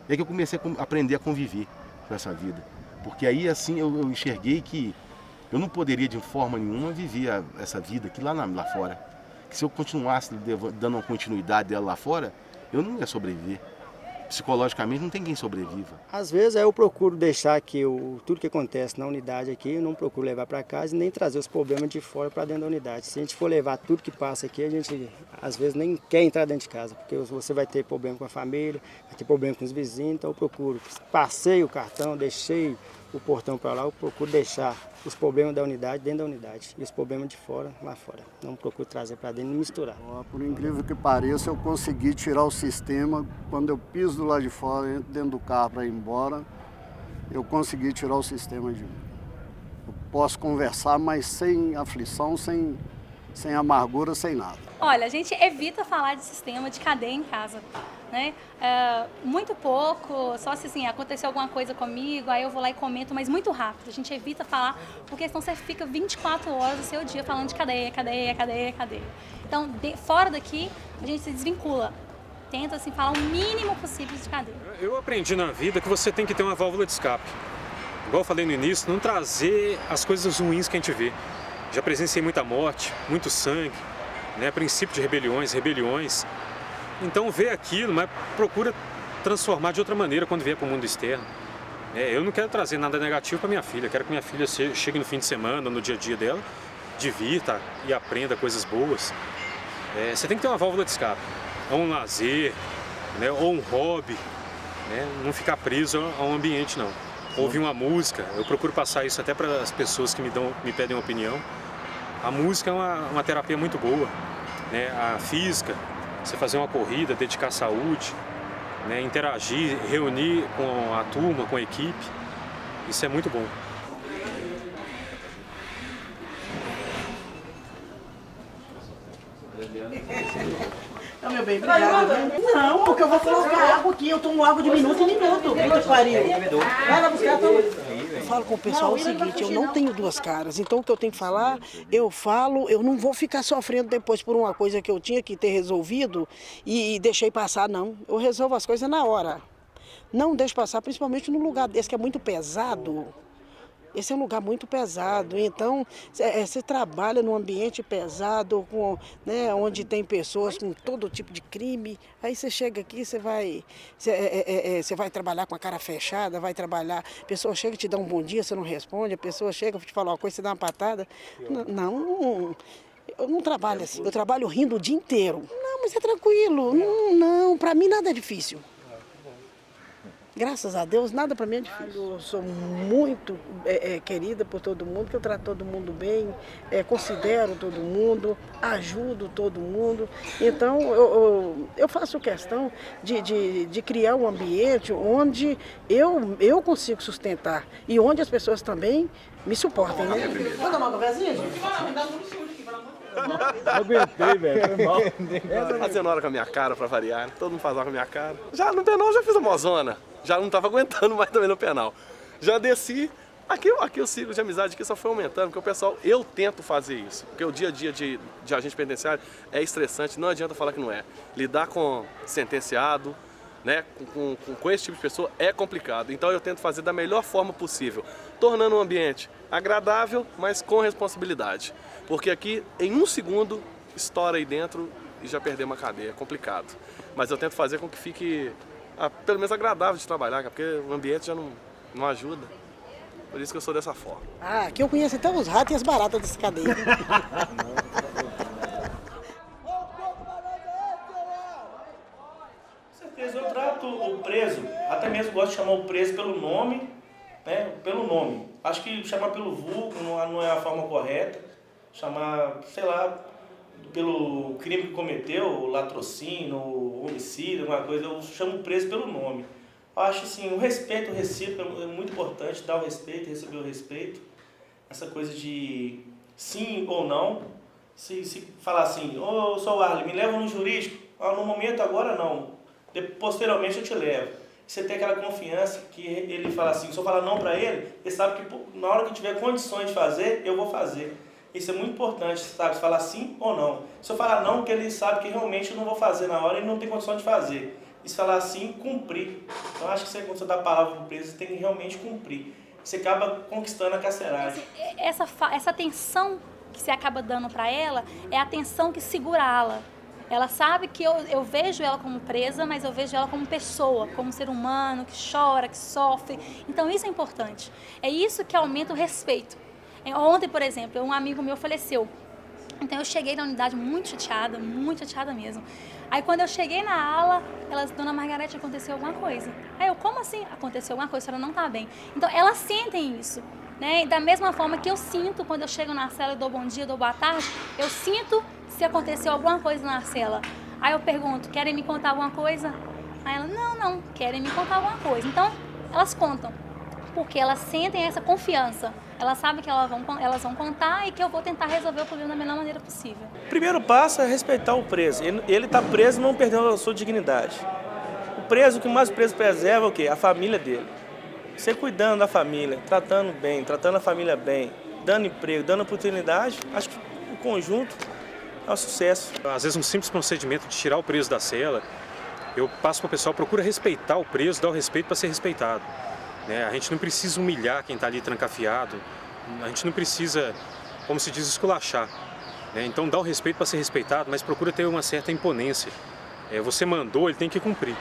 é que eu comecei a aprender a conviver com essa vida. Porque aí, assim, eu enxerguei que eu não poderia, de forma nenhuma, viver essa vida aqui lá fora. Que se eu continuasse dando uma continuidade dela lá fora, eu não ia sobreviver. Psicologicamente, não tem quem sobreviva. Às vezes eu procuro deixar que tudo que acontece na unidade aqui, eu não procuro levar para casa e nem trazer os problemas de fora para dentro da unidade. Se a gente for levar tudo que passa aqui, a gente às vezes nem quer entrar dentro de casa, porque você vai ter problema com a família, vai ter problema com os vizinhos, então eu procuro. Passei o cartão, deixei o portão para lá, eu procuro deixar os problemas da unidade dentro da unidade e os problemas de fora, lá fora. Não procuro trazer para dentro e misturar. Por incrível que pareça, eu consegui tirar o sistema. Quando eu piso do lado de fora, entro dentro do carro para ir embora, eu consegui tirar o sistema de mim. Eu posso conversar, mas sem aflição, sem amargura, sem nada. Olha, a gente evita falar de sistema de cadeia em casa, né? Muito pouco, só se assim, aconteceu alguma coisa comigo, aí eu vou lá e comento, mas muito rápido. A gente evita falar, porque senão você fica 24 horas do seu dia falando de cadeia. Então, fora daqui, a gente se desvincula. Tenta assim, falar o mínimo possível de cadeia. Eu aprendi na vida que você tem que ter uma válvula de escape. Igual eu falei no início, não trazer as coisas ruins que a gente vê. Já presenciei muita morte, muito sangue, né? Princípio de rebeliões. Então vê aquilo, mas procura transformar de outra maneira quando vier para o mundo externo. Eu não quero trazer nada negativo para minha filha, quero que minha filha chegue no fim de semana, no dia a dia dela, divirta e aprenda coisas boas. Você tem que ter uma válvula de escape, ou um lazer, né? Ou um hobby, né? Não ficar preso a um ambiente não. Ouvir uma música, eu procuro passar isso até para as pessoas que me pedem uma opinião. A música é uma terapia muito boa, né? A física, você fazer uma corrida, dedicar saúde, né? Interagir, reunir com a turma, com a equipe, isso é muito bom. Não, meu bem, obrigada. Não, porque eu vou colocar água aqui, eu tomo água de minuto em minuto. Que pariu. Vai lá buscar, toma. falo com o pessoal o seguinte, eu não tenho duas caras, então o que eu tenho que falar, eu falo, eu não vou ficar sofrendo depois por uma coisa que eu tinha que ter resolvido e deixei passar, não. Eu resolvo as coisas na hora. Não deixo passar, principalmente num lugar desse que é muito pesado. Esse é um lugar muito pesado, então você trabalha num ambiente pesado, né, onde tem pessoas com todo tipo de crime. Aí você chega aqui, você vai trabalhar com a cara fechada, vai trabalhar, a pessoa chega e te dá um bom dia, você não responde, a pessoa chega e te fala uma coisa, você dá uma patada. Não, eu não trabalho assim, eu trabalho rindo o dia inteiro. Não, mas é tranquilo, não, pra mim nada é difícil. Graças a Deus, nada para mim é difícil. Eu sou muito querida por todo mundo, que eu trato todo mundo bem, considero todo mundo, ajudo todo mundo. Então, eu faço questão de criar um ambiente onde eu consigo sustentar e onde as pessoas também me suportem, né? Vamos tomar um cafezinho, gente? Não aguentei, velho. Foi mal. Fazendo hora com a minha cara pra variar, né? Todo mundo faz hora com a minha cara. Já no penal já fiz a mozona. Já não tava aguentando mais também no penal. Já desci. Aqui o ciclo de amizade aqui só foi aumentando, porque o pessoal, eu tento fazer isso. Porque o dia a dia de agente penitenciário é estressante, não adianta falar que não é. Lidar com sentenciado, né, com esse tipo de pessoa é complicado. Então eu tento fazer da melhor forma possível, tornando o ambiente agradável, mas com responsabilidade. Porque aqui, em um segundo, estoura aí dentro e já perder uma cadeia. É complicado. Mas eu tento fazer com que fique, pelo menos, agradável de trabalhar, porque o ambiente já não ajuda. Por isso que eu sou dessa forma. Aqui eu conheço até os ratos e as baratas dessa cadeia. Eu trato o preso, até mesmo gosto de chamar o preso pelo nome, né? Pelo nome. Acho que chamar pelo vulgo não é a forma correta. Chamar, sei lá, pelo crime que cometeu, latrocínio, homicídio, alguma coisa, eu chamo o preso pelo nome. Eu acho assim, o respeito recíproco é muito importante, dar o respeito, receber o respeito. Essa coisa de sim ou não. Se falar assim, ô, sou Arley, me leva no jurídico? No momento agora não. Posteriormente eu te levo. Você tem aquela confiança que ele fala assim, se eu falar não para ele, ele sabe que na hora que tiver condições de fazer, eu vou fazer. Isso é muito importante, sabe? Falar sim ou não. Se eu falar não, porque ele sabe que realmente eu não vou fazer na hora e não tem condição de fazer. E se falar sim, cumprir. Então acho que quando você dá a palavra para o preso, você tem que realmente cumprir. Você acaba conquistando a carceragem. Essa atenção que você acaba dando para ela é a atenção que segura ela. Ela sabe que eu vejo ela como presa, mas eu vejo ela como pessoa, como ser humano, que chora, que sofre. Então isso é importante. É isso que aumenta o respeito. Ontem, por exemplo, um amigo meu faleceu. Então eu cheguei na unidade muito chateada mesmo. Aí quando eu cheguei na ala, dona Margarete, aconteceu alguma coisa. Aí eu, como assim? Aconteceu alguma coisa, a senhora não está bem. Então elas sentem isso. Né? Da mesma forma que eu sinto quando eu chego na cela e dou bom dia, dou boa tarde, eu sinto se aconteceu alguma coisa na cela. Aí eu pergunto, querem me contar alguma coisa? Aí ela, não, querem me contar alguma coisa. Então, elas contam, porque elas sentem essa confiança. Elas sabem que elas vão contar e que eu vou tentar resolver o problema da melhor maneira possível. O primeiro passo é respeitar o preso. Ele está preso não perdendo a sua dignidade. O preso, o que mais o preso preserva é o quê? A família dele. Você cuidando da família, tratando bem, tratando a família bem, dando emprego, dando oportunidade, acho que o conjunto é um sucesso. Às vezes um simples procedimento de tirar o preso da cela, eu passo para o pessoal, procura respeitar o preso, dar o respeito para ser respeitado. Né? A gente não precisa humilhar quem está ali trancafiado, a gente não precisa, como se diz, esculachar. Né? Então dá o respeito para ser respeitado, mas procura ter uma certa imponência. Você mandou, ele tem que cumprir.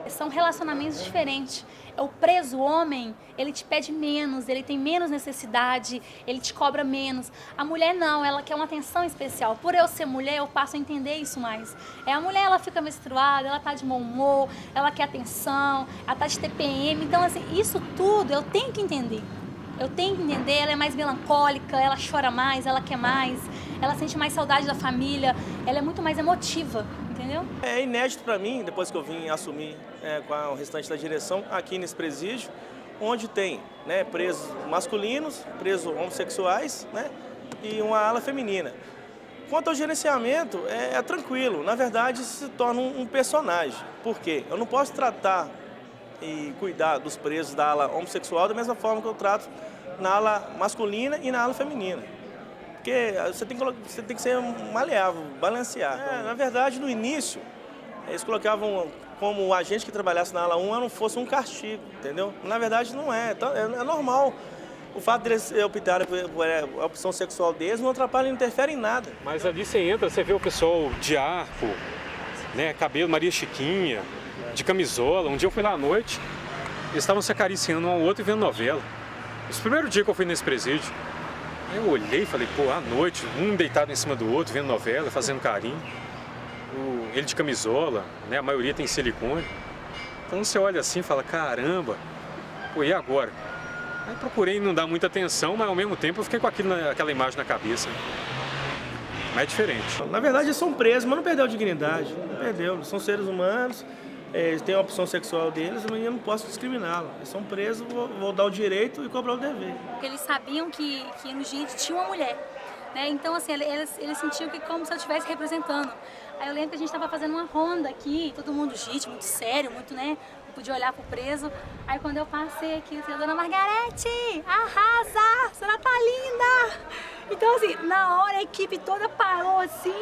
São relacionamentos diferentes. O preso homem, ele te pede menos, ele tem menos necessidade, ele te cobra menos. A mulher não, ela quer uma atenção especial. Por eu ser mulher, eu passo a entender isso mais. A mulher, ela fica menstruada, ela tá de mau humor, ela quer atenção, ela tá de TPM. Então, assim, isso tudo eu tenho que entender. Eu tenho que entender, ela é mais melancólica, ela chora mais, ela quer mais, ela sente mais saudade da família, ela é muito mais emotiva. Entendeu? É inédito para mim, depois que eu vim assumir com o restante da direção aqui nesse presídio, onde tem, né, presos masculinos, presos homossexuais, né, e uma ala feminina. Quanto ao gerenciamento, é tranquilo. Na verdade, se torna um personagem. Por quê? Eu não posso tratar e cuidar dos presos da ala homossexual da mesma forma que eu trato na ala masculina e na ala feminina. Porque você tem que ser maleável, balancear. Na verdade, no início, eles colocavam como o agente que trabalhasse na ala 1 não fosse um castigo, entendeu? Na verdade, não é. É normal. O fato de eles optarem por a opção sexual deles não atrapalha, não interfere em nada. Mas ali você entra, você vê o pessoal de arco, né, cabelo Maria Chiquinha, de camisola. Um dia eu fui lá à noite, eles estavam se acariciando um ao outro e vendo novela. Esse primeiro dia que eu fui nesse presídio, aí eu olhei e falei, pô, à noite, um deitado em cima do outro, vendo novela, fazendo carinho. Ele de camisola, né, a maioria tem silicone. Então você olha assim e fala, caramba, pô, e agora? Aí procurei não dar muita atenção, mas ao mesmo tempo eu fiquei com aquela imagem na cabeça. Mas é diferente. Na verdade eles são presos, mas não perdeu a dignidade. Não perdeu, eles são seres humanos, eles têm a opção sexual deles, mas eu não posso discriminá-los. Eles são presos, vou dar o direito e cobrar o dever. Porque eles sabiam que no gente tinha uma mulher, né? Então assim, eles sentiam que como se eu estivesse representando. Aí eu lembro que a gente estava fazendo uma ronda aqui, todo mundo, gente, muito sério, muito, né? Podia olhar pro preso. Aí quando eu passei aqui, eu disse, Dona Margarete, arrasa, a senhora tá linda. Então assim, na hora a equipe toda parou assim,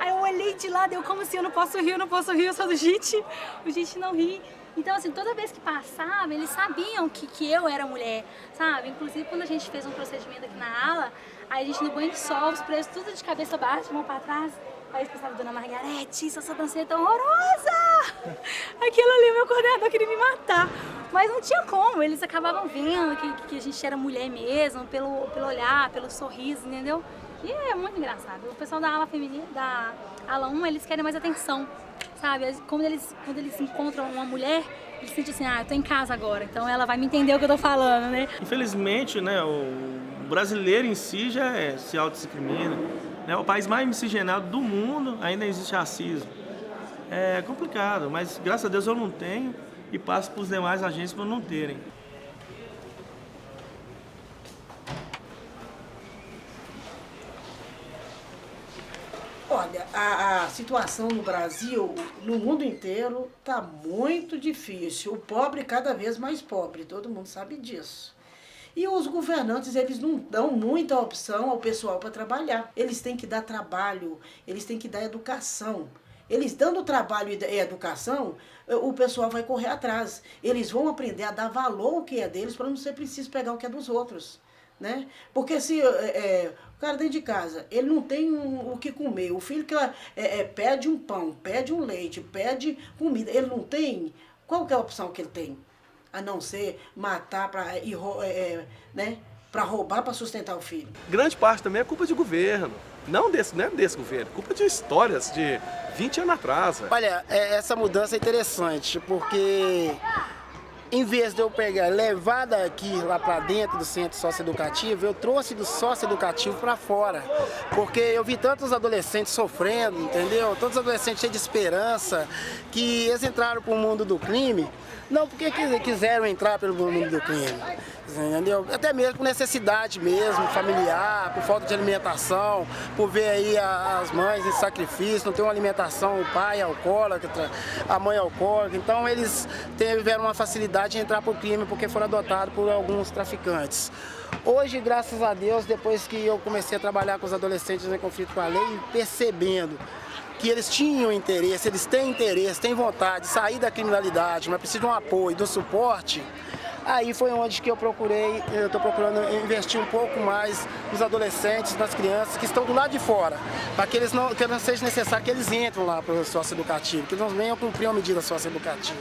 aí eu olhei de lado, eu como assim, eu não posso rir, eu sou do JIT, o JIT não ri. Então assim, toda vez que passava, eles sabiam que eu era mulher, sabe? Inclusive quando a gente fez um procedimento aqui na ala, aí a gente no banho de sol, os presos tudo de cabeça baixa, mão pra trás. Aí eles pensavam, Dona Margarete, essa sobrancelha é tão horrorosa! Aquilo ali, meu coordenador queria me matar. Mas não tinha como, eles acabavam vendo que a gente era mulher mesmo, pelo olhar, pelo sorriso, entendeu? E é muito engraçado. O pessoal da ala feminina, da ala 1, eles querem mais atenção, sabe? Quando eles encontram uma mulher, eles sentem assim, eu tô em casa agora, então ela vai me entender o que eu tô falando, né? Infelizmente, né, o brasileiro em si já se autodiscrimina. É o país mais miscigenado do mundo, ainda existe racismo. É complicado, mas graças a Deus eu não tenho e passo para os demais agentes para não terem. Olha, a situação no Brasil, no mundo inteiro, está muito difícil. O pobre cada vez mais pobre, todo mundo sabe disso. E os governantes, eles não dão muita opção ao pessoal para trabalhar. Eles têm que dar trabalho, eles têm que dar educação. Eles dando trabalho e educação, o pessoal vai correr atrás. Eles vão aprender a dar valor ao que é deles para não ser preciso pegar o que é dos outros, né? Porque se o cara dentro de casa, ele não tem o que comer, o filho que pede um pão, pede um leite, pede comida, ele não tem, qual que é a opção que ele tem? A não ser matar para roubar para sustentar o filho. Grande parte também é culpa de governo. Não é desse governo, culpa de histórias de 20 anos atrás. Véio. Olha, essa mudança é interessante, porque em vez de eu levar daqui lá para dentro do centro socioeducativo, eu trouxe do socioeducativo para fora. Porque eu vi tantos adolescentes sofrendo, entendeu? Tantos adolescentes cheios de esperança, que eles entraram para o mundo do crime. Não porque quiseram entrar pelo mundo do crime, entendeu? Até mesmo por necessidade mesmo, familiar, por falta de alimentação, por ver aí as mães em sacrifício, não ter uma alimentação, o pai é alcoólatra, a mãe é alcoólatra. Então eles tiveram uma facilidade de entrar para o crime porque foram adotados por alguns traficantes. Hoje, graças a Deus, depois que eu comecei a trabalhar com os adolescentes em conflito com a lei, percebendo que eles tinham interesse, eles têm interesse, têm vontade de sair da criminalidade, mas precisam de um apoio, de um suporte, aí foi onde que eu estou procurando investir um pouco mais nos adolescentes, nas crianças que estão do lado de fora, para que não seja necessário que eles entrem lá para o socioeducativo, que eles não venham cumprir uma medida socioeducativa.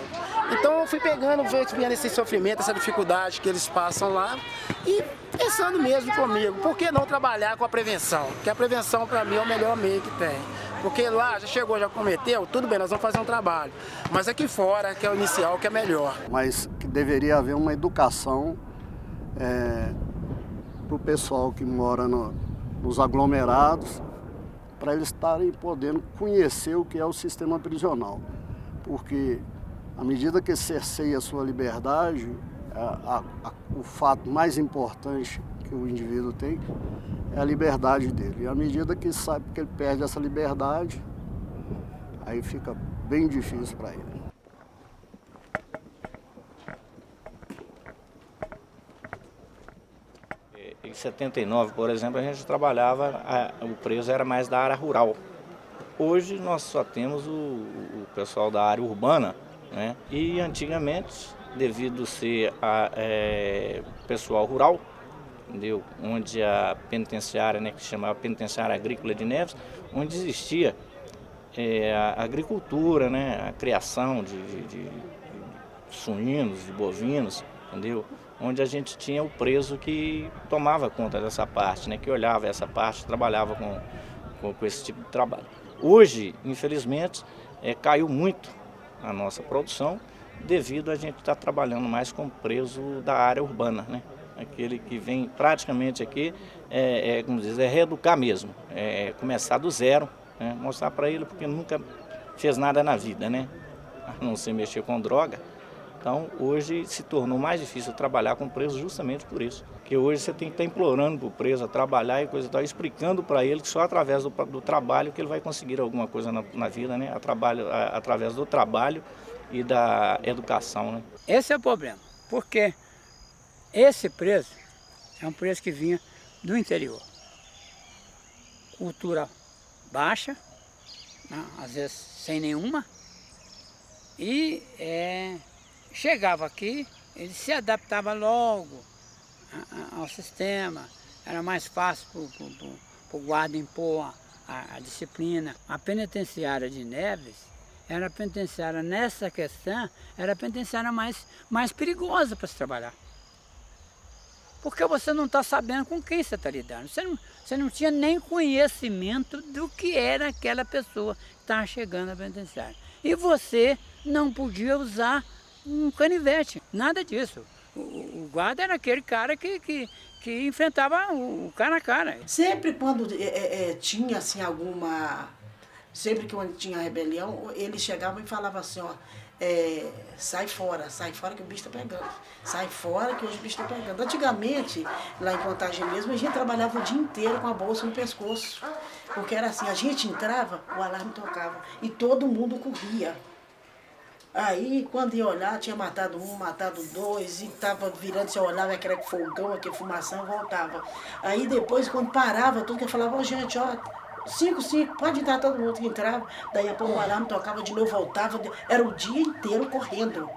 Então eu fui vendo esse sofrimento, essa dificuldade que eles passam lá e pensando mesmo comigo, por que não trabalhar com a prevenção? Porque a prevenção para mim é o melhor meio que tem. Porque lá já chegou, já cometeu, tudo bem, nós vamos fazer um trabalho. Mas aqui fora, que é o inicial, que é melhor. Mas que deveria haver uma educação para o pessoal que mora nos aglomerados, para eles estarem podendo conhecer o que é o sistema prisional. Porque à medida que cerceia a sua liberdade, o fato mais importante que o indivíduo tem é a liberdade dele. E à medida que sabe que ele perde essa liberdade, aí fica bem difícil para ele. Em 79, por exemplo, a gente trabalhava, o preso era mais da área rural. Hoje nós só temos o pessoal da área urbana, né? E antigamente, devido ser pessoal rural, entendeu? Onde a penitenciária, né, que se chamava Penitenciária Agrícola de Neves, onde existia a agricultura, né, a criação de suínos, de bovinos, entendeu? Onde a gente tinha o preso que tomava conta dessa parte, né, que olhava essa parte, trabalhava com esse tipo de trabalho. Hoje, infelizmente, caiu muito a nossa produção devido a gente estar trabalhando mais com preso da área urbana, né? Aquele que vem praticamente aqui, como diz, reeducar mesmo, começar do zero, né? Mostrar para ele porque nunca fez nada na vida, né? A não ser mexer com droga. Então, hoje se tornou mais difícil trabalhar com preso justamente por isso. Porque hoje você tem que estar implorando para o preso a trabalhar e coisa e tal, explicando para ele que só através do trabalho que ele vai conseguir alguma coisa na vida, né? Através do trabalho e da educação, né? Esse é o problema, porque esse preso é um preso que vinha do interior. Cultura baixa, né? Às vezes sem nenhuma, e chegava aqui, ele se adaptava logo ao sistema, era mais fácil para o guarda impor a disciplina. A penitenciária de Neves era a penitenciária, nessa questão, era a penitenciária mais perigosa para se trabalhar. Porque você não está sabendo com quem você está lidando. Você não tinha nem conhecimento do que era aquela pessoa que estava chegando à penitenciária. E você não podia usar um canivete, nada disso. O guarda era aquele cara que enfrentava o cara a cara. Sempre quando tinha assim sempre que tinha rebelião, eles chegavam e falavam assim, ó, sai fora que o bicho está pegando. Sai fora que hoje o bicho está pegando. Antigamente, lá em Contagem mesmo, a gente trabalhava o dia inteiro com a bolsa no pescoço. Porque era assim, a gente entrava, o alarme tocava e todo mundo corria. Aí, quando ia olhar, tinha matado um, matado dois, e tava virando, você olhava, aquele fogão, aquele fumação, voltava. Aí depois, quando parava, tudo que eu falava, gente, ó, 5, pode entrar todo mundo que entrava. Daí a pouco o alarme tocava de novo, voltava, era o dia inteiro correndo.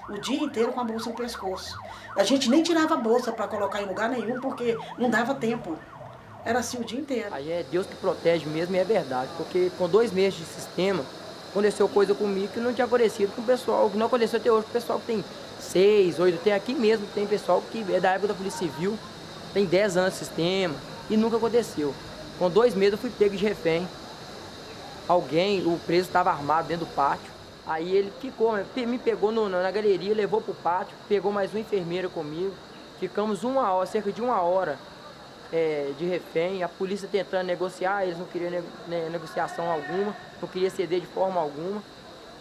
O dia inteiro com a bolsa no pescoço. A gente nem tirava a bolsa para colocar em lugar nenhum, porque não dava tempo. Era assim o dia inteiro. Aí é Deus que protege mesmo e é verdade, porque com 2 meses de sistema, aconteceu coisa comigo que não tinha acontecido com o pessoal, que não aconteceu até hoje com o pessoal que tem 6, 8, tem aqui mesmo, tem pessoal que é da época da Polícia Civil, tem 10 anos de sistema e nunca aconteceu. Com 2 meses eu fui pego de refém. O preso estava armado dentro do pátio, aí ele me pegou na galeria, levou para o pátio, pegou mais uma enfermeira comigo, ficamos cerca de uma hora de refém, a polícia tentando negociar, eles não queriam negociação alguma, não queriam ceder de forma alguma.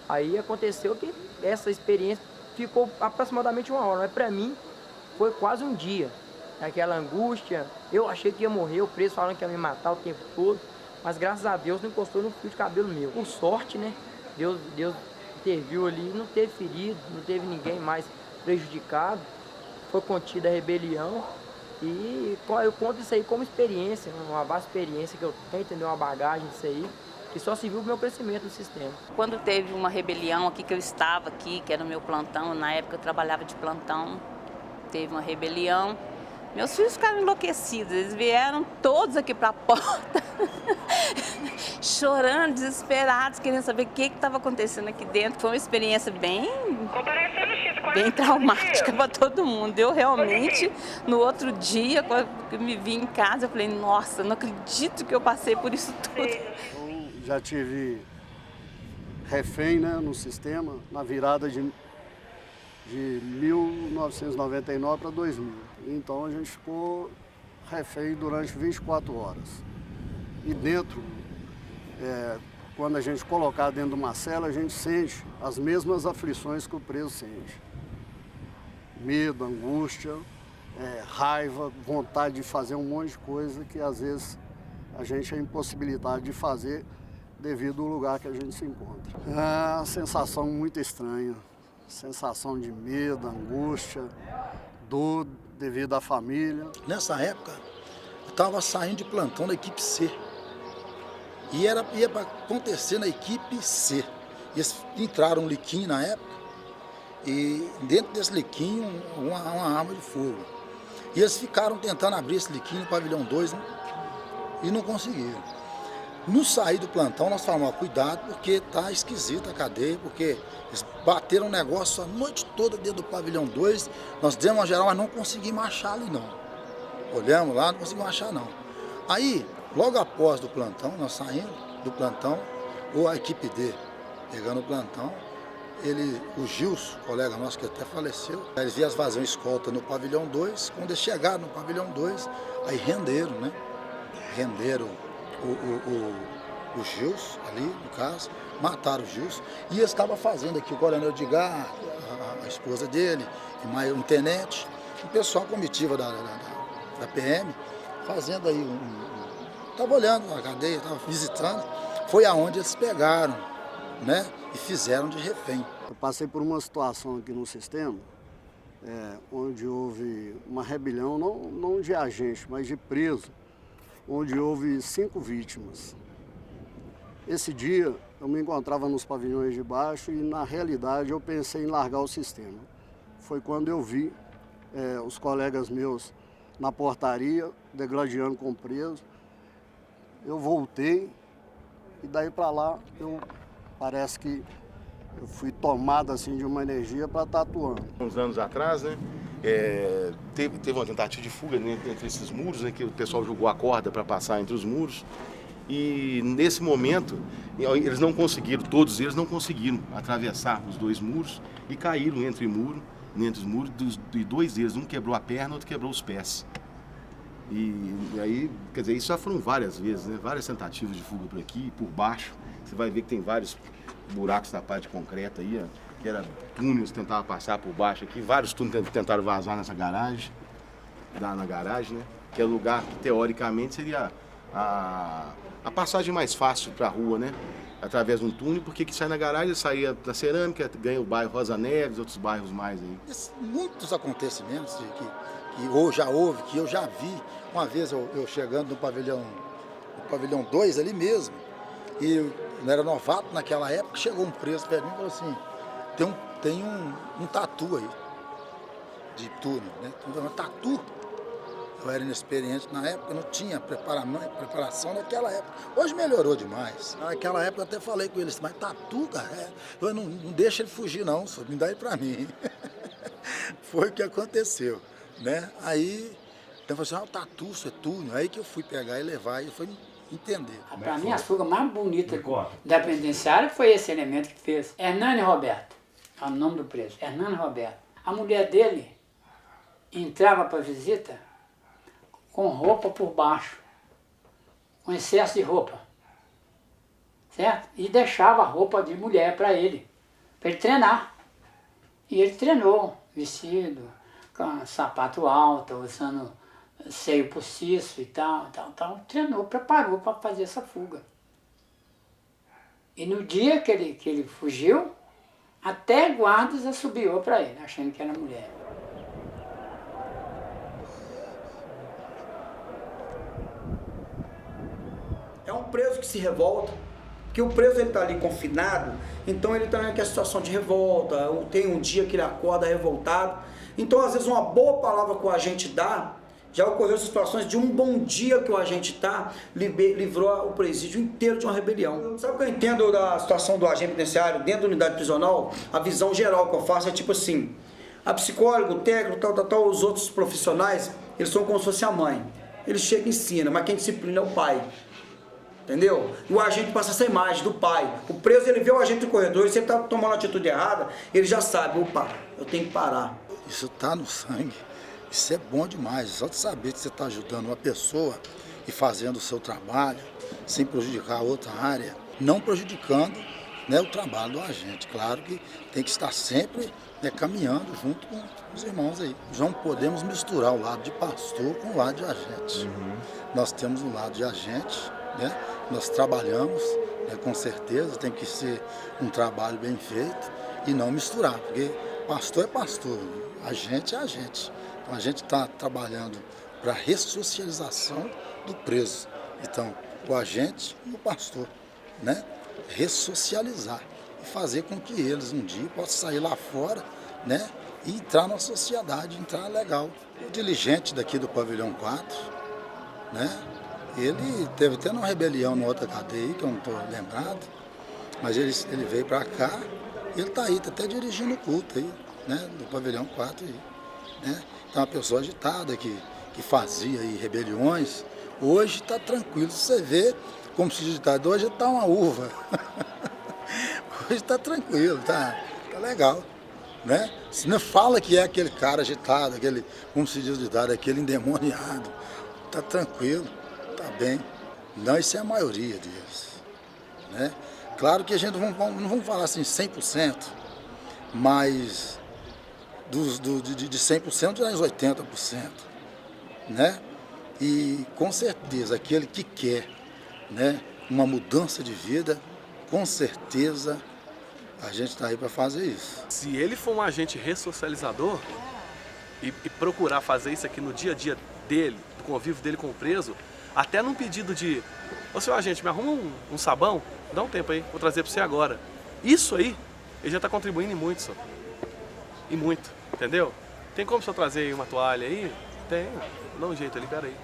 Aí aconteceu que essa experiência ficou aproximadamente uma hora, mas para mim foi quase um dia. Aquela angústia, eu achei que ia morrer, o preso falando que ia me matar o tempo todo, mas graças a Deus não encostou no fio de cabelo meu. Por sorte, né, Deus interviu ali, não teve ferido, não teve ninguém mais prejudicado, foi contida a rebelião. E eu conto isso aí como experiência, uma vasta experiência que eu tenho, entendeu? Uma bagagem disso aí, que só se viu o meu crescimento no sistema. Quando teve uma rebelião aqui, que eu estava aqui, que era o meu plantão, na época eu trabalhava de plantão, teve uma rebelião, meus filhos ficaram enlouquecidos, eles vieram todos aqui para a porta, chorando, desesperados, querendo saber o que estava acontecendo aqui dentro. Foi uma experiência bem traumática para todo mundo. Eu realmente, no outro dia, quando eu me vi em casa, eu falei, nossa, não acredito que eu passei por isso tudo. Eu já tive refém, né, no sistema, na virada de 1999 para 2000. Então a gente ficou refém durante 24 horas. E dentro, quando a gente colocar dentro de uma cela, a gente sente as mesmas aflições que o preso sente. medo, angústia, raiva, vontade de fazer um monte de coisa que às vezes a gente é impossibilitado de fazer devido ao lugar que a gente se encontra. É uma sensação muito estranha, sensação de medo, angústia, dor devido à família. Nessa época, eu estava saindo de plantão da equipe C. E ia para acontecer na equipe C. Eles entraram um liquinho na época, e dentro desse liquinho, uma arma de fogo. E eles ficaram tentando abrir esse liquinho no pavilhão 2, né? E não conseguiram. No sair do plantão, nós falamos, cuidado, porque tá esquisita a cadeia, porque eles bateram um negócio a noite toda dentro do pavilhão 2, nós demos uma geral, mas não conseguimos achar ali não. Olhamos lá, não conseguimos achar não. Aí, logo após do plantão, nós saímos do plantão, ou a equipe D, pegando o plantão, o Gilson, colega nosso que até faleceu, eles vieram fazer uma escolta no pavilhão 2, quando eles chegaram no pavilhão 2, aí renderam, né? Renderam o Gilson ali, no caso, mataram o Gilson, e eles estavam fazendo aqui o coronel Edgar, a esposa dele, e mais um tenente, o pessoal comitiva da PM, fazendo aí estava olhando a cadeia, estava visitando, foi aonde eles pegaram, né, e fizeram de refém. Eu passei por uma situação aqui no sistema, onde houve uma rebelião, não de agente, mas de preso, onde houve 5 vítimas. Esse dia eu me encontrava nos pavilhões de baixo e na realidade eu pensei em largar o sistema. Foi quando eu vi os colegas meus na portaria, degladiando com preso. Eu voltei e daí para lá parece que eu fui tomado assim de uma energia para estar atuando. Uns anos atrás, né, teve uma tentativa de fuga entre esses muros, né, que o pessoal jogou a corda para passar entre os muros. E nesse momento, eles não conseguiram, todos eles não conseguiram atravessar os 2 muros e caíram entre os muros, de 2 deles, um quebrou a perna, outro quebrou os pés. E aí, quer dizer, isso já foram várias vezes, né? Várias tentativas de fuga por aqui, por baixo. Você vai ver que tem vários buracos na parte de concreto aí, ó, que era túneis, tentava passar por baixo aqui. Vários túneis tentaram vazar nessa garagem, na garagem, né? Que é o lugar que, teoricamente, seria a passagem mais fácil para a rua, né? Através de um túnel, porque que sai na garagem, saía da Cerâmica, ganha o bairro Rosa Neves, outros bairros mais aí. Muitos acontecimentos que eu já vi. Uma vez eu chegando no pavilhão 2 ali mesmo, e eu não era novato naquela época, chegou um preso perto de mim e falou assim, tem um tatu aí, de túnel, né? Um tatu. Eu era inexperiente na época, não tinha preparação naquela época. Hoje melhorou demais. Naquela época eu até falei com eles, mas tatu, cara, eu não deixa ele fugir não, só me dá aí pra mim. Foi o que aconteceu, né? Aí, então eu falei assim, o tatu, isso é túnel. Aí que eu fui pegar e levar e foi entender. Para mim, a fuga mais bonita da penitenciária foi esse elemento que fez. Hernani Roberto, é o nome do preso, Hernani Roberto. A mulher dele entrava para visita com roupa por baixo, com excesso de roupa, certo? E deixava a roupa de mulher para ele treinar. E ele treinou, vestido, com sapato alto, usando seio postiço e tal. Treinou, preparou para fazer essa fuga. E no dia que ele fugiu, até guardas assobiou para ele, achando que era mulher. É um preso que se revolta, porque o preso está ali confinado, então ele está naquela situação de revolta, ou tem um dia que ele acorda revoltado. Então, às vezes, uma boa palavra que o agente dá, já ocorreu situações de um bom dia que o agente livrou o presídio inteiro de uma rebelião. Sabe o que eu entendo da situação do agente penitenciário dentro da unidade prisional? A visão geral que eu faço é tipo assim, a psicólogo, o técnico, tal, os outros profissionais, eles são como se fosse a mãe. Ele chega e ensina, mas quem disciplina é o pai. Entendeu? E o agente passa essa imagem do pai. O preso, ele vê o agente no corredor, e se ele está tomando uma atitude errada, ele já sabe, opa, eu tenho que parar. Isso está no sangue. Isso é bom demais. Só de saber que você está ajudando uma pessoa e fazendo o seu trabalho, sem prejudicar a outra área, não prejudicando né, o trabalho do agente. Claro que tem que estar sempre, né, caminhando junto com os irmãos aí. Não podemos misturar o lado de pastor com o lado de agente. Nós temos o lado de agente, né, nós trabalhamos, né, com certeza, tem que ser um trabalho bem feito e não misturar, porque pastor é pastor, agente é agente. Então a gente está trabalhando para a ressocialização do preso. Então, o agente e o pastor, né? Ressocializar e fazer com que eles um dia possam sair lá fora, né? E entrar na sociedade, entrar legal. O diligente daqui do Pavilhão 4, né? Ele teve até uma rebelião na outra cadeia, que eu não estou lembrado, mas ele veio para cá e ele está aí, está até dirigindo o culto aí, né? Do Pavilhão 4 aí, né? Então, uma pessoa agitada que fazia aí rebeliões, hoje está tranquilo. Você vê, como se diz, hoje está uma uva. Hoje está tranquilo, tá legal, né? Se não fala que é aquele cara agitado, aquele, como se diz, aquele endemoniado, está tranquilo, está bem. Não, isso é a maioria deles, né? Claro que a gente não vamos falar assim 100%, mas de 100% já é uns 80%, né? E com certeza aquele que quer, né, uma mudança de vida, com certeza a gente está aí para fazer isso. Se ele for um agente ressocializador e procurar fazer isso aqui no dia a dia dele, do convívio dele com o preso, até num pedido de: ô senhor agente, me arruma um sabão, dá um tempo aí, vou trazer para você agora. Isso aí, ele já está contribuindo em muito, senhor. E muito, entendeu? Tem como o senhor trazer aí uma toalha aí? Tem, dá um jeito ali, pera aí.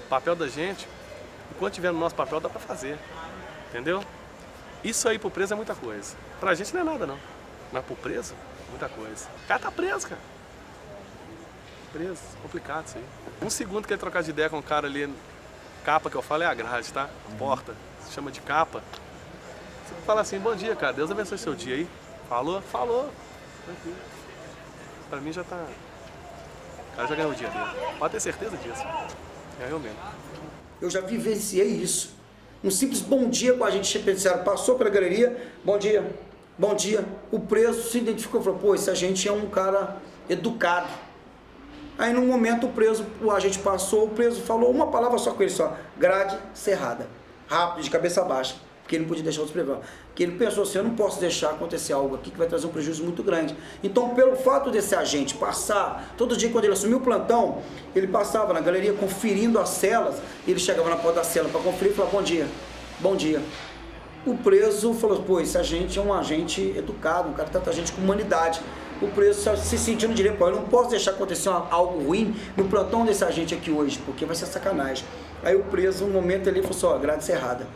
O papel da gente, enquanto tiver no nosso papel, dá pra fazer, entendeu? Isso aí pro preso é muita coisa. Pra gente não é nada não, mas pro preso, muita coisa. O cara tá preso, cara. Preso, complicado isso aí. Um segundo que ele trocar de ideia com o cara ali, capa que eu falo é a grade, tá? Porta, se chama de capa. Você fala assim: bom dia, cara, Deus abençoe seu dia aí. Falou? Falou. Tranquilo. Pra mim já tá... O cara já ganhou o dia dele. Pode ter certeza disso. Ganhou mesmo. Eu já vivenciei isso. Um simples bom dia com a gente penitenciário. Passou pela galeria, bom dia, bom dia. O preso se identificou e falou: pô, esse agente é um cara educado. Aí num momento o agente passou, o preso falou uma palavra só com ele só: grade cerrada. Rápido, de cabeça baixa. Porque ele não podia deixar outros presos. Porque ele pensou assim: eu não posso deixar acontecer algo aqui que vai trazer um prejuízo muito grande. Então, pelo fato desse agente passar, todo dia quando ele assumiu o plantão, ele passava na galeria conferindo as celas, ele chegava na porta da cela para conferir e falava: bom dia, bom dia. O preso falou: pô, esse agente é um agente educado, um cara que trata a gente com humanidade. O preso se sentiu no direito: pô, eu não posso deixar acontecer algo ruim no plantão desse agente aqui hoje, porque vai ser sacanagem. Aí o preso, no momento, ele falou assim: ó, grade cerrada.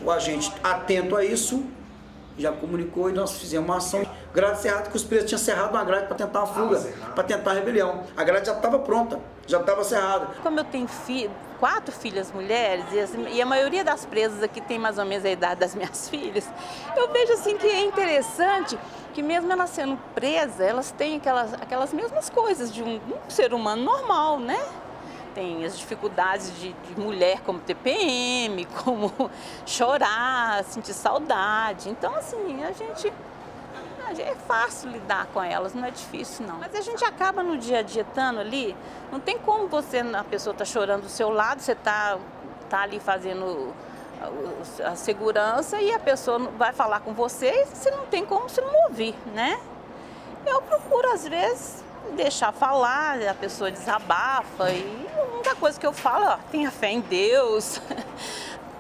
O agente, atento a isso, já comunicou e nós fizemos uma ação. Grade cerrada, que os presos tinham cerrado uma grade para tentar uma fuga, para tentar a rebelião. A grade já estava pronta, já estava cerrada. Como eu tenho 4 filhas mulheres, e a maioria das presas aqui tem mais ou menos a idade das minhas filhas, eu vejo assim que é interessante que mesmo elas sendo presas, elas têm aquelas mesmas coisas de um ser humano normal, né? Tem as dificuldades de mulher, como TPM, como chorar, sentir saudade. Então, assim, é fácil lidar com elas, não é difícil, não. Mas a gente acaba no dia a dia estando ali, não tem como a pessoa está chorando do seu lado, você tá ali fazendo a segurança e a pessoa vai falar com você e você não tem como você não ouvir, né? Eu procuro, às vezes, deixar falar, a pessoa desabafa e a única coisa que eu falo: ó, tenha fé em Deus,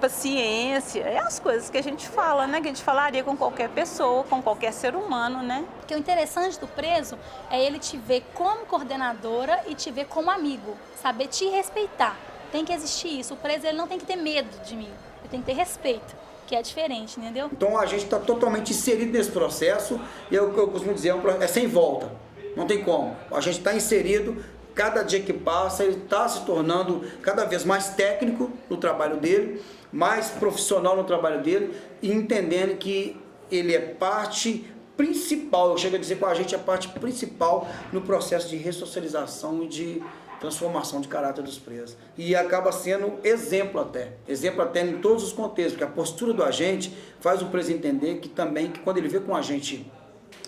paciência, é as coisas que a gente fala, né? Que a gente falaria com qualquer pessoa, com qualquer ser humano, né? Porque o interessante do preso é ele te ver como coordenadora e te ver como amigo, saber te respeitar. Tem que existir isso. O preso ele não tem que ter medo de mim, ele tem que ter respeito, que é diferente, entendeu? Então a gente está totalmente inserido nesse processo e é o que eu costumo dizer, é sem volta. Não tem como. A gente está inserido, cada dia que passa, ele está se tornando cada vez mais técnico no trabalho dele, mais profissional no trabalho dele, e entendendo que ele é parte principal, eu chego a dizer que a gente é parte principal no processo de ressocialização e de transformação de caráter dos presos. E acaba sendo exemplo até em todos os contextos, porque a postura do agente faz o preso entender que também, que quando ele vê que um agente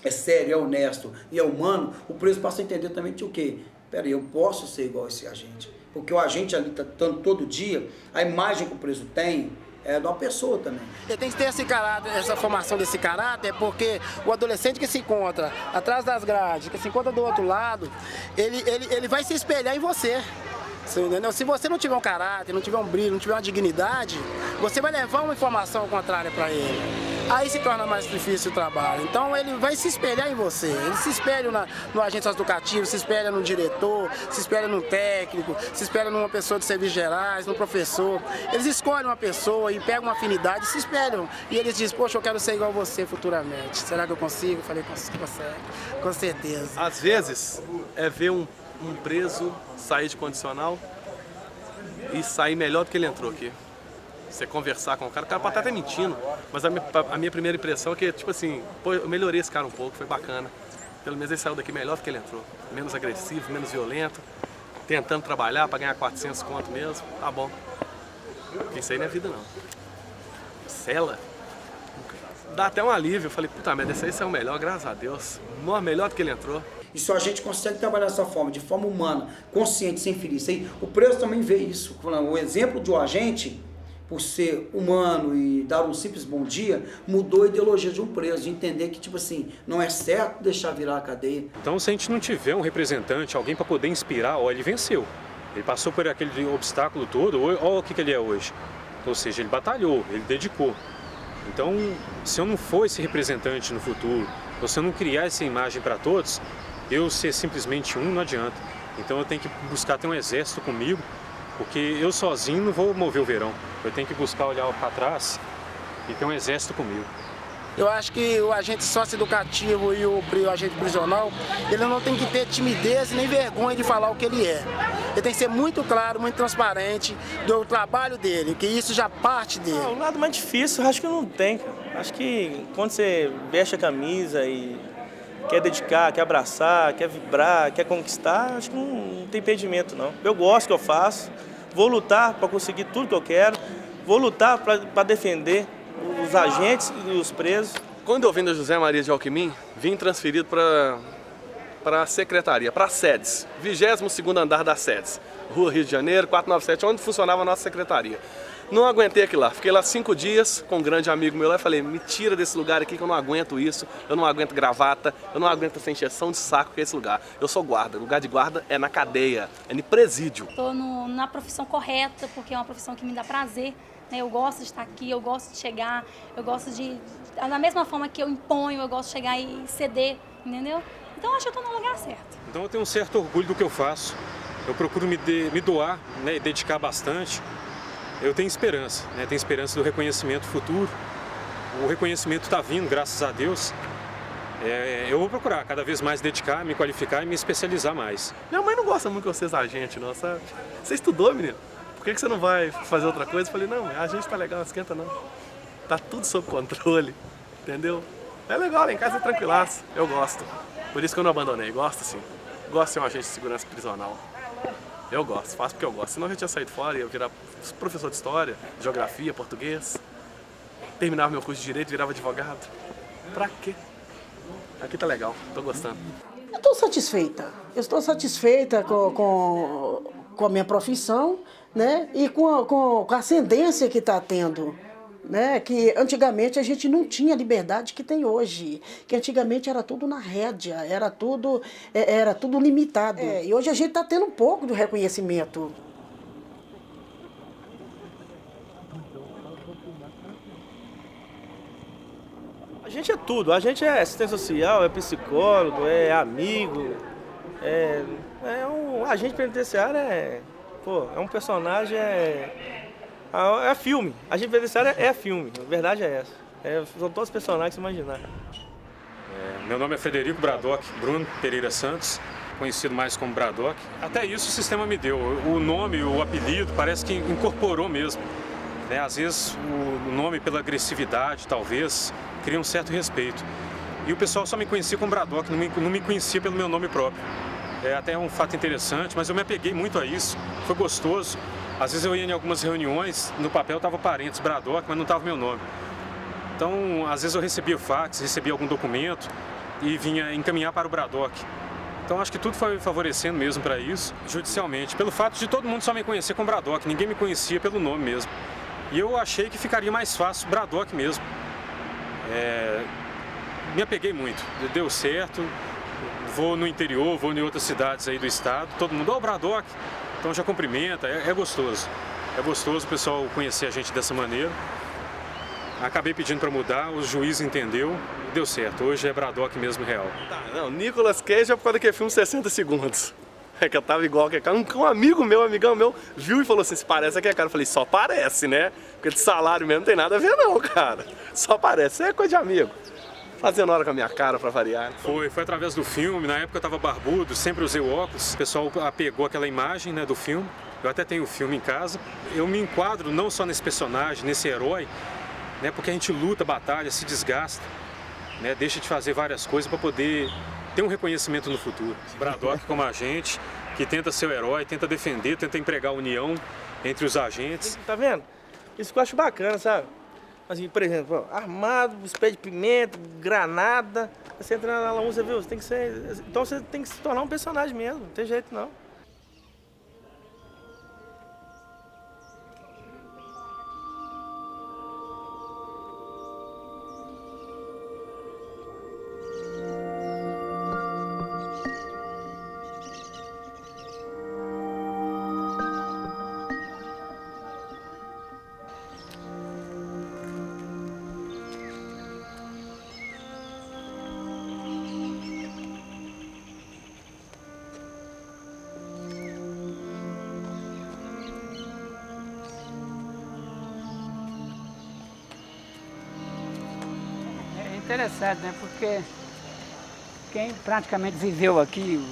é sério, é honesto e é humano, o preso passa a entender também que o quê? Peraí, eu posso ser igual a esse agente. Porque o agente ali está todo dia, a imagem que o preso tem é de uma pessoa também. Ele tem que ter esse caráter, essa formação desse caráter, porque o adolescente que se encontra atrás das grades, que se encontra do outro lado, ele vai se espelhar em você. Entendeu? Se você não tiver um caráter, não tiver um brilho, não tiver uma dignidade, você vai levar uma informação contrária para ele. Aí se torna mais difícil o trabalho. Então ele vai se espelhar em você. Ele se espelha no agente educativo, se espelha no diretor, se espelha no técnico, se espelha numa pessoa de serviços gerais, no professor. Eles escolhem uma pessoa e pegam uma afinidade e se espelham. E eles dizem, poxa, eu quero ser igual a você futuramente. Será que eu consigo? Eu falei, consegue, com certeza. Às vezes é ver um preso sair de condicional e sair melhor do que ele entrou aqui. Você conversar com o cara pode estar até mentindo, mas a minha primeira impressão é que, tipo assim, pô, eu melhorei esse cara um pouco, foi bacana. Pelo menos ele saiu daqui melhor do que ele entrou. Menos agressivo, menos violento, tentando trabalhar para ganhar 400 conto mesmo, tá bom. Porque isso aí não é vida não. Cela, dá até um alívio, eu falei, puta merda, esse aí saiu melhor, graças a Deus. Melhor do que ele entrou. E se a gente consegue trabalhar dessa forma, de forma humana, consciente, sem ferir isso aí, o preso também vê isso. O exemplo de um agente, por ser humano e dar um simples bom dia, mudou a ideologia de um preso, de entender que, tipo assim, não é certo deixar virar a cadeia. Então, se a gente não tiver um representante, alguém para poder inspirar, ó, ele venceu. Ele passou por aquele obstáculo todo, olha o que ele é hoje. Ou seja, ele batalhou, ele dedicou. Então, se eu não for esse representante no futuro, ou se eu não criar essa imagem para todos, eu ser simplesmente um não adianta. Então eu tenho que buscar ter um exército comigo, porque eu sozinho não vou mover o verão. Eu tenho que buscar olhar para trás e ter um exército comigo. Eu acho que o agente socioeducativo e o agente prisional, ele não tem que ter timidez nem vergonha de falar o que ele é. Ele tem que ser muito claro, muito transparente do trabalho dele, que isso já parte dele. O lado mais difícil, eu acho que não tem. Acho que quando você veste a camisa e quer dedicar, quer abraçar, quer vibrar, quer conquistar, acho que não tem impedimento não. Eu gosto do que eu faço, vou lutar para conseguir tudo que eu quero, vou lutar para defender os agentes e os presos. Quando eu vim da José Maria de Alquimim, vim transferido para a secretaria, para a SEDES, 22º andar da SEDES, Rua Rio de Janeiro, 497, onde funcionava a nossa secretaria. Não aguentei aquilo lá, fiquei lá 5 dias com um grande amigo meu lá e falei, me tira desse lugar aqui que eu não aguento isso, eu não aguento gravata, eu não aguento essa encheção de saco que é esse lugar. Eu sou guarda, o lugar de guarda é na cadeia, é no presídio. Estou na profissão correta, porque é uma profissão que me dá prazer, né? Eu gosto de estar aqui, eu gosto de chegar, eu gosto de, da mesma forma que eu imponho, eu gosto de chegar e ceder, entendeu? Então acho que eu estou no lugar certo. Então eu tenho um certo orgulho do que eu faço, eu procuro me doar, né, e dedicar bastante. Eu tenho esperança, né? Tenho esperança do reconhecimento futuro. O reconhecimento está vindo, graças a Deus. Eu vou procurar cada vez mais dedicar, me qualificar e me especializar mais. Minha mãe não gosta muito que você seja agente, não, sabe? Você estudou, menino? Por que você não vai fazer outra coisa? Eu falei, não, a gente tá legal, não esquenta não. Tá tudo sob controle, entendeu? É legal, lá em casa é tranquilaço, eu gosto. Por isso que eu não abandonei, gosto sim. Gosto de ser um agente de segurança prisional. Eu gosto, faço porque eu gosto. Senão eu já tinha saído fora e ia virar professor de história, geografia, português. Terminava meu curso de direito, virava advogado. Pra quê? Aqui tá legal, tô gostando. Eu estou satisfeita. Eu estou satisfeita com a minha profissão, né? E com a ascendência que está tendo. Né? Que antigamente a gente não tinha a liberdade que tem hoje, que antigamente era tudo na rédea, era tudo limitado. E hoje a gente está tendo um pouco de reconhecimento. A gente é tudo, a gente é assistente social, é psicólogo, é amigo, um agente penitenciário, é um personagem, é filme. A gente penitenciária é filme, a verdade é essa. São todos os personagens que você imaginar. Meu nome é Frederico Bradock Bruno Pereira Santos, conhecido mais como Bradock. Até isso o sistema me deu. O nome, o apelido, parece que incorporou mesmo. Né? Às vezes o nome pela agressividade, talvez, cria um certo respeito. E o pessoal só me conhecia como Bradock, não me conhecia pelo meu nome próprio. É até um fato interessante, mas eu me apeguei muito a isso, foi gostoso. Às vezes eu ia em algumas reuniões, no papel estava Parentes Bradock, mas não estava meu nome. Então, às vezes eu recebia fax, recebia algum documento e vinha encaminhar para o Bradock. Então, acho que tudo foi favorecendo mesmo para isso, judicialmente, pelo fato de todo mundo só me conhecer com Bradock, ninguém me conhecia pelo nome mesmo. E eu achei que ficaria mais fácil Bradock mesmo. Me apeguei muito, deu certo, vou no interior, vou em outras cidades aí do estado, todo mundo, ó, Bradock, então já cumprimenta, é gostoso. É gostoso o pessoal conhecer a gente dessa maneira. Acabei pedindo para mudar, o juiz entendeu e deu certo. Hoje é Bradock mesmo real. Tá, não, Nicolas Cage é por causa daquele filme 60 segundos. É que eu tava igual que cara. Um amigão meu, viu e falou assim, se parece aquele cara. Eu falei, só parece, né? Porque de salário mesmo não tem nada a ver não, cara. Só parece, é coisa de amigo. Fazendo hora com a minha cara pra variar. Foi através do filme, na época eu tava barbudo, sempre usei óculos. O pessoal pegou aquela imagem, né, do filme. Eu até tenho o filme em casa. Eu me enquadro não só nesse personagem, nesse herói, né, porque a gente luta, batalha, se desgasta, né, deixa de fazer várias coisas para poder ter um reconhecimento no futuro. Bradock como agente, que tenta ser o herói, tenta defender, tenta empregar a união entre os agentes. Tá vendo? Isso que eu acho bacana, sabe? Assim, por exemplo, armado, spray de pimenta, granada. Você entra na Laú, você viu? Você tem que ser. Então você tem que se tornar um personagem mesmo, não tem jeito não. Interessante, né? Porque quem praticamente viveu aqui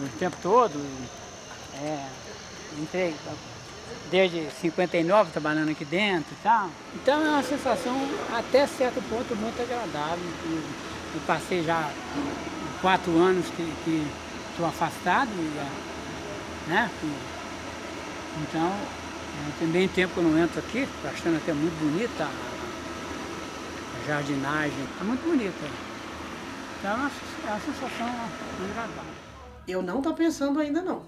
o tempo todo, desde 59 trabalhando aqui dentro e tal. Então é uma sensação até certo ponto muito agradável. Eu passei já 4 anos que estou afastado, né? Então tem bem tempo que eu não entro aqui, estou achando até muito bonita jardinagem, é muito bonita. Então é uma sensação agradável. Eu não estou pensando ainda não.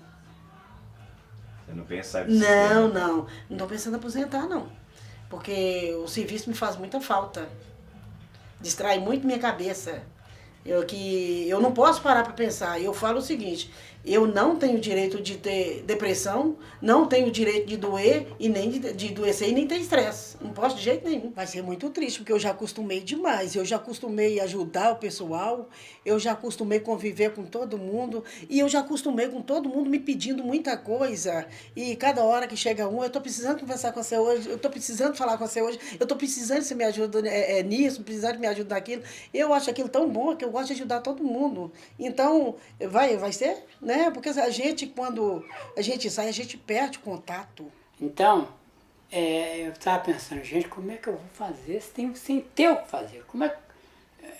Você não pensa em Não estou pensando em aposentar não. Porque o serviço me faz muita falta. Distrai muito minha cabeça. Eu não posso parar para pensar. Eu falo o seguinte, eu não tenho direito de ter depressão, não tenho direito de doer e nem de adoecer e nem ter estresse. Não posso de jeito nenhum. Vai ser muito triste, porque eu já acostumei demais. Eu já acostumei ajudar o pessoal, eu já acostumei conviver com todo mundo e eu já acostumei com todo mundo me pedindo muita coisa. E cada hora que chega um, eu tô precisando conversar com você hoje, eu tô precisando falar com você hoje, eu tô precisando que você me ajude nisso, precisando que me ajude naquilo. Eu acho aquilo tão bom que eu gosto de ajudar todo mundo. Então, vai ser, né? Porque a gente, quando a gente sai, a gente perde contato. Então, eu estava pensando, gente, como é que eu vou fazer sem ter o que fazer? Como é que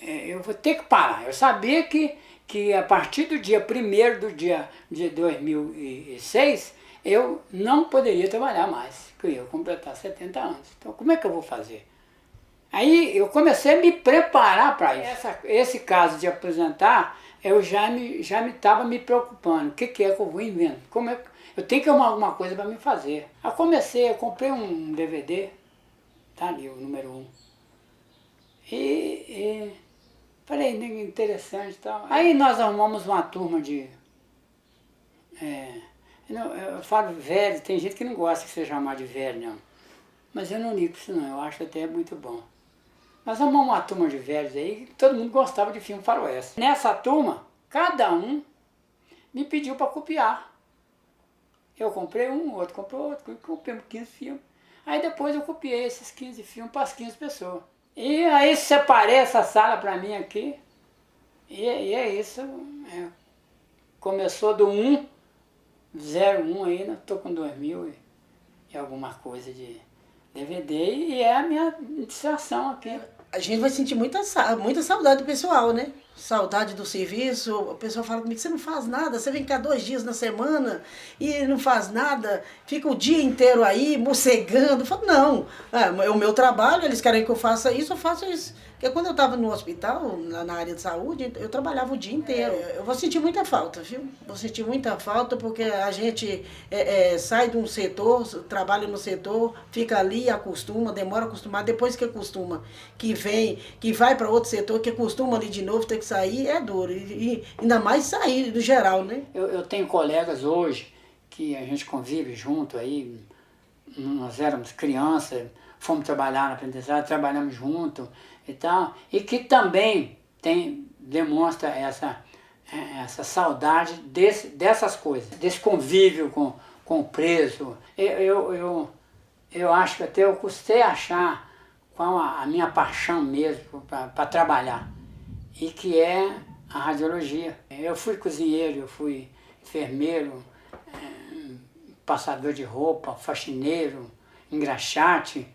eu vou ter que parar? Eu sabia que a partir do dia 1º do dia de 2006, eu não poderia trabalhar mais, que eu ia completar 70 anos. Então, como é que eu vou fazer? Aí eu comecei a me preparar para isso. Esse caso de aposentar, eu já estava me preocupando. O que é que eu vou inventar? Como é que eu tenho que arrumar alguma coisa para me fazer? Eu comprei um DVD, tá ali, o número 1. E falei, interessante e tal. Aí nós arrumamos uma turma de... eu falo velho, tem gente que não gosta de ser chamado de velho, não. Mas eu não ligo isso não, eu acho até muito bom. Nós arrumamos uma turma de velhos aí, todo mundo gostava de filme faroeste. Nessa turma, cada um me pediu para copiar. Eu comprei um, outro comprou outro, comprei 15 filmes. Aí depois eu copiei esses 15 filmes para as 15 pessoas. E aí separei essa sala para mim aqui, e é isso. Começou do 01 aí, eu estou com 2000 e alguma coisa de DVD, e é a minha distração aqui. A gente vai sentir muita saudade do pessoal, né? saudade do serviço, o pessoal fala comigo, você não faz nada, você vem cá 2 dias na semana e não faz nada, fica o dia inteiro aí, mocegando. Eu falo, não, é o meu trabalho, eles querem que eu faça isso, eu faço isso. Porque quando eu estava no hospital, na área de saúde, eu trabalhava o dia inteiro. Eu vou sentir muita falta, viu? Vou sentir muita falta porque a gente sai de um setor, trabalha no setor, fica ali, acostuma, demora a acostumar, depois que acostuma, que vai para outro setor, que acostuma ali de novo, tem que sair, é duro. E ainda mais sair do geral, né? Eu tenho colegas hoje que a gente convive junto aí, nós éramos crianças, fomos trabalhar na penitenciária, trabalhamos junto e tal, e que também demonstra essa saudade dessas coisas, desse convívio com o preso. Eu acho que até eu custei achar qual a minha paixão mesmo para trabalhar, e que é a radiologia. Eu fui cozinheiro, eu fui enfermeiro, passador de roupa, faxineiro, engraxate,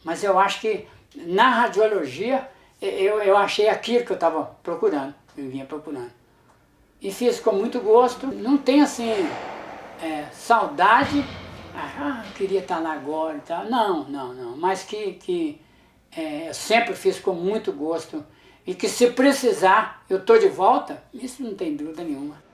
mas eu acho que na radiologia eu achei aquilo que eu estava procurando, eu vinha procurando. E fiz com muito gosto, não tem assim saudade, eu queria estar lá agora e tal, não, mas que eu sempre fiz com muito gosto e que se precisar eu estou de volta, isso não tem dúvida nenhuma.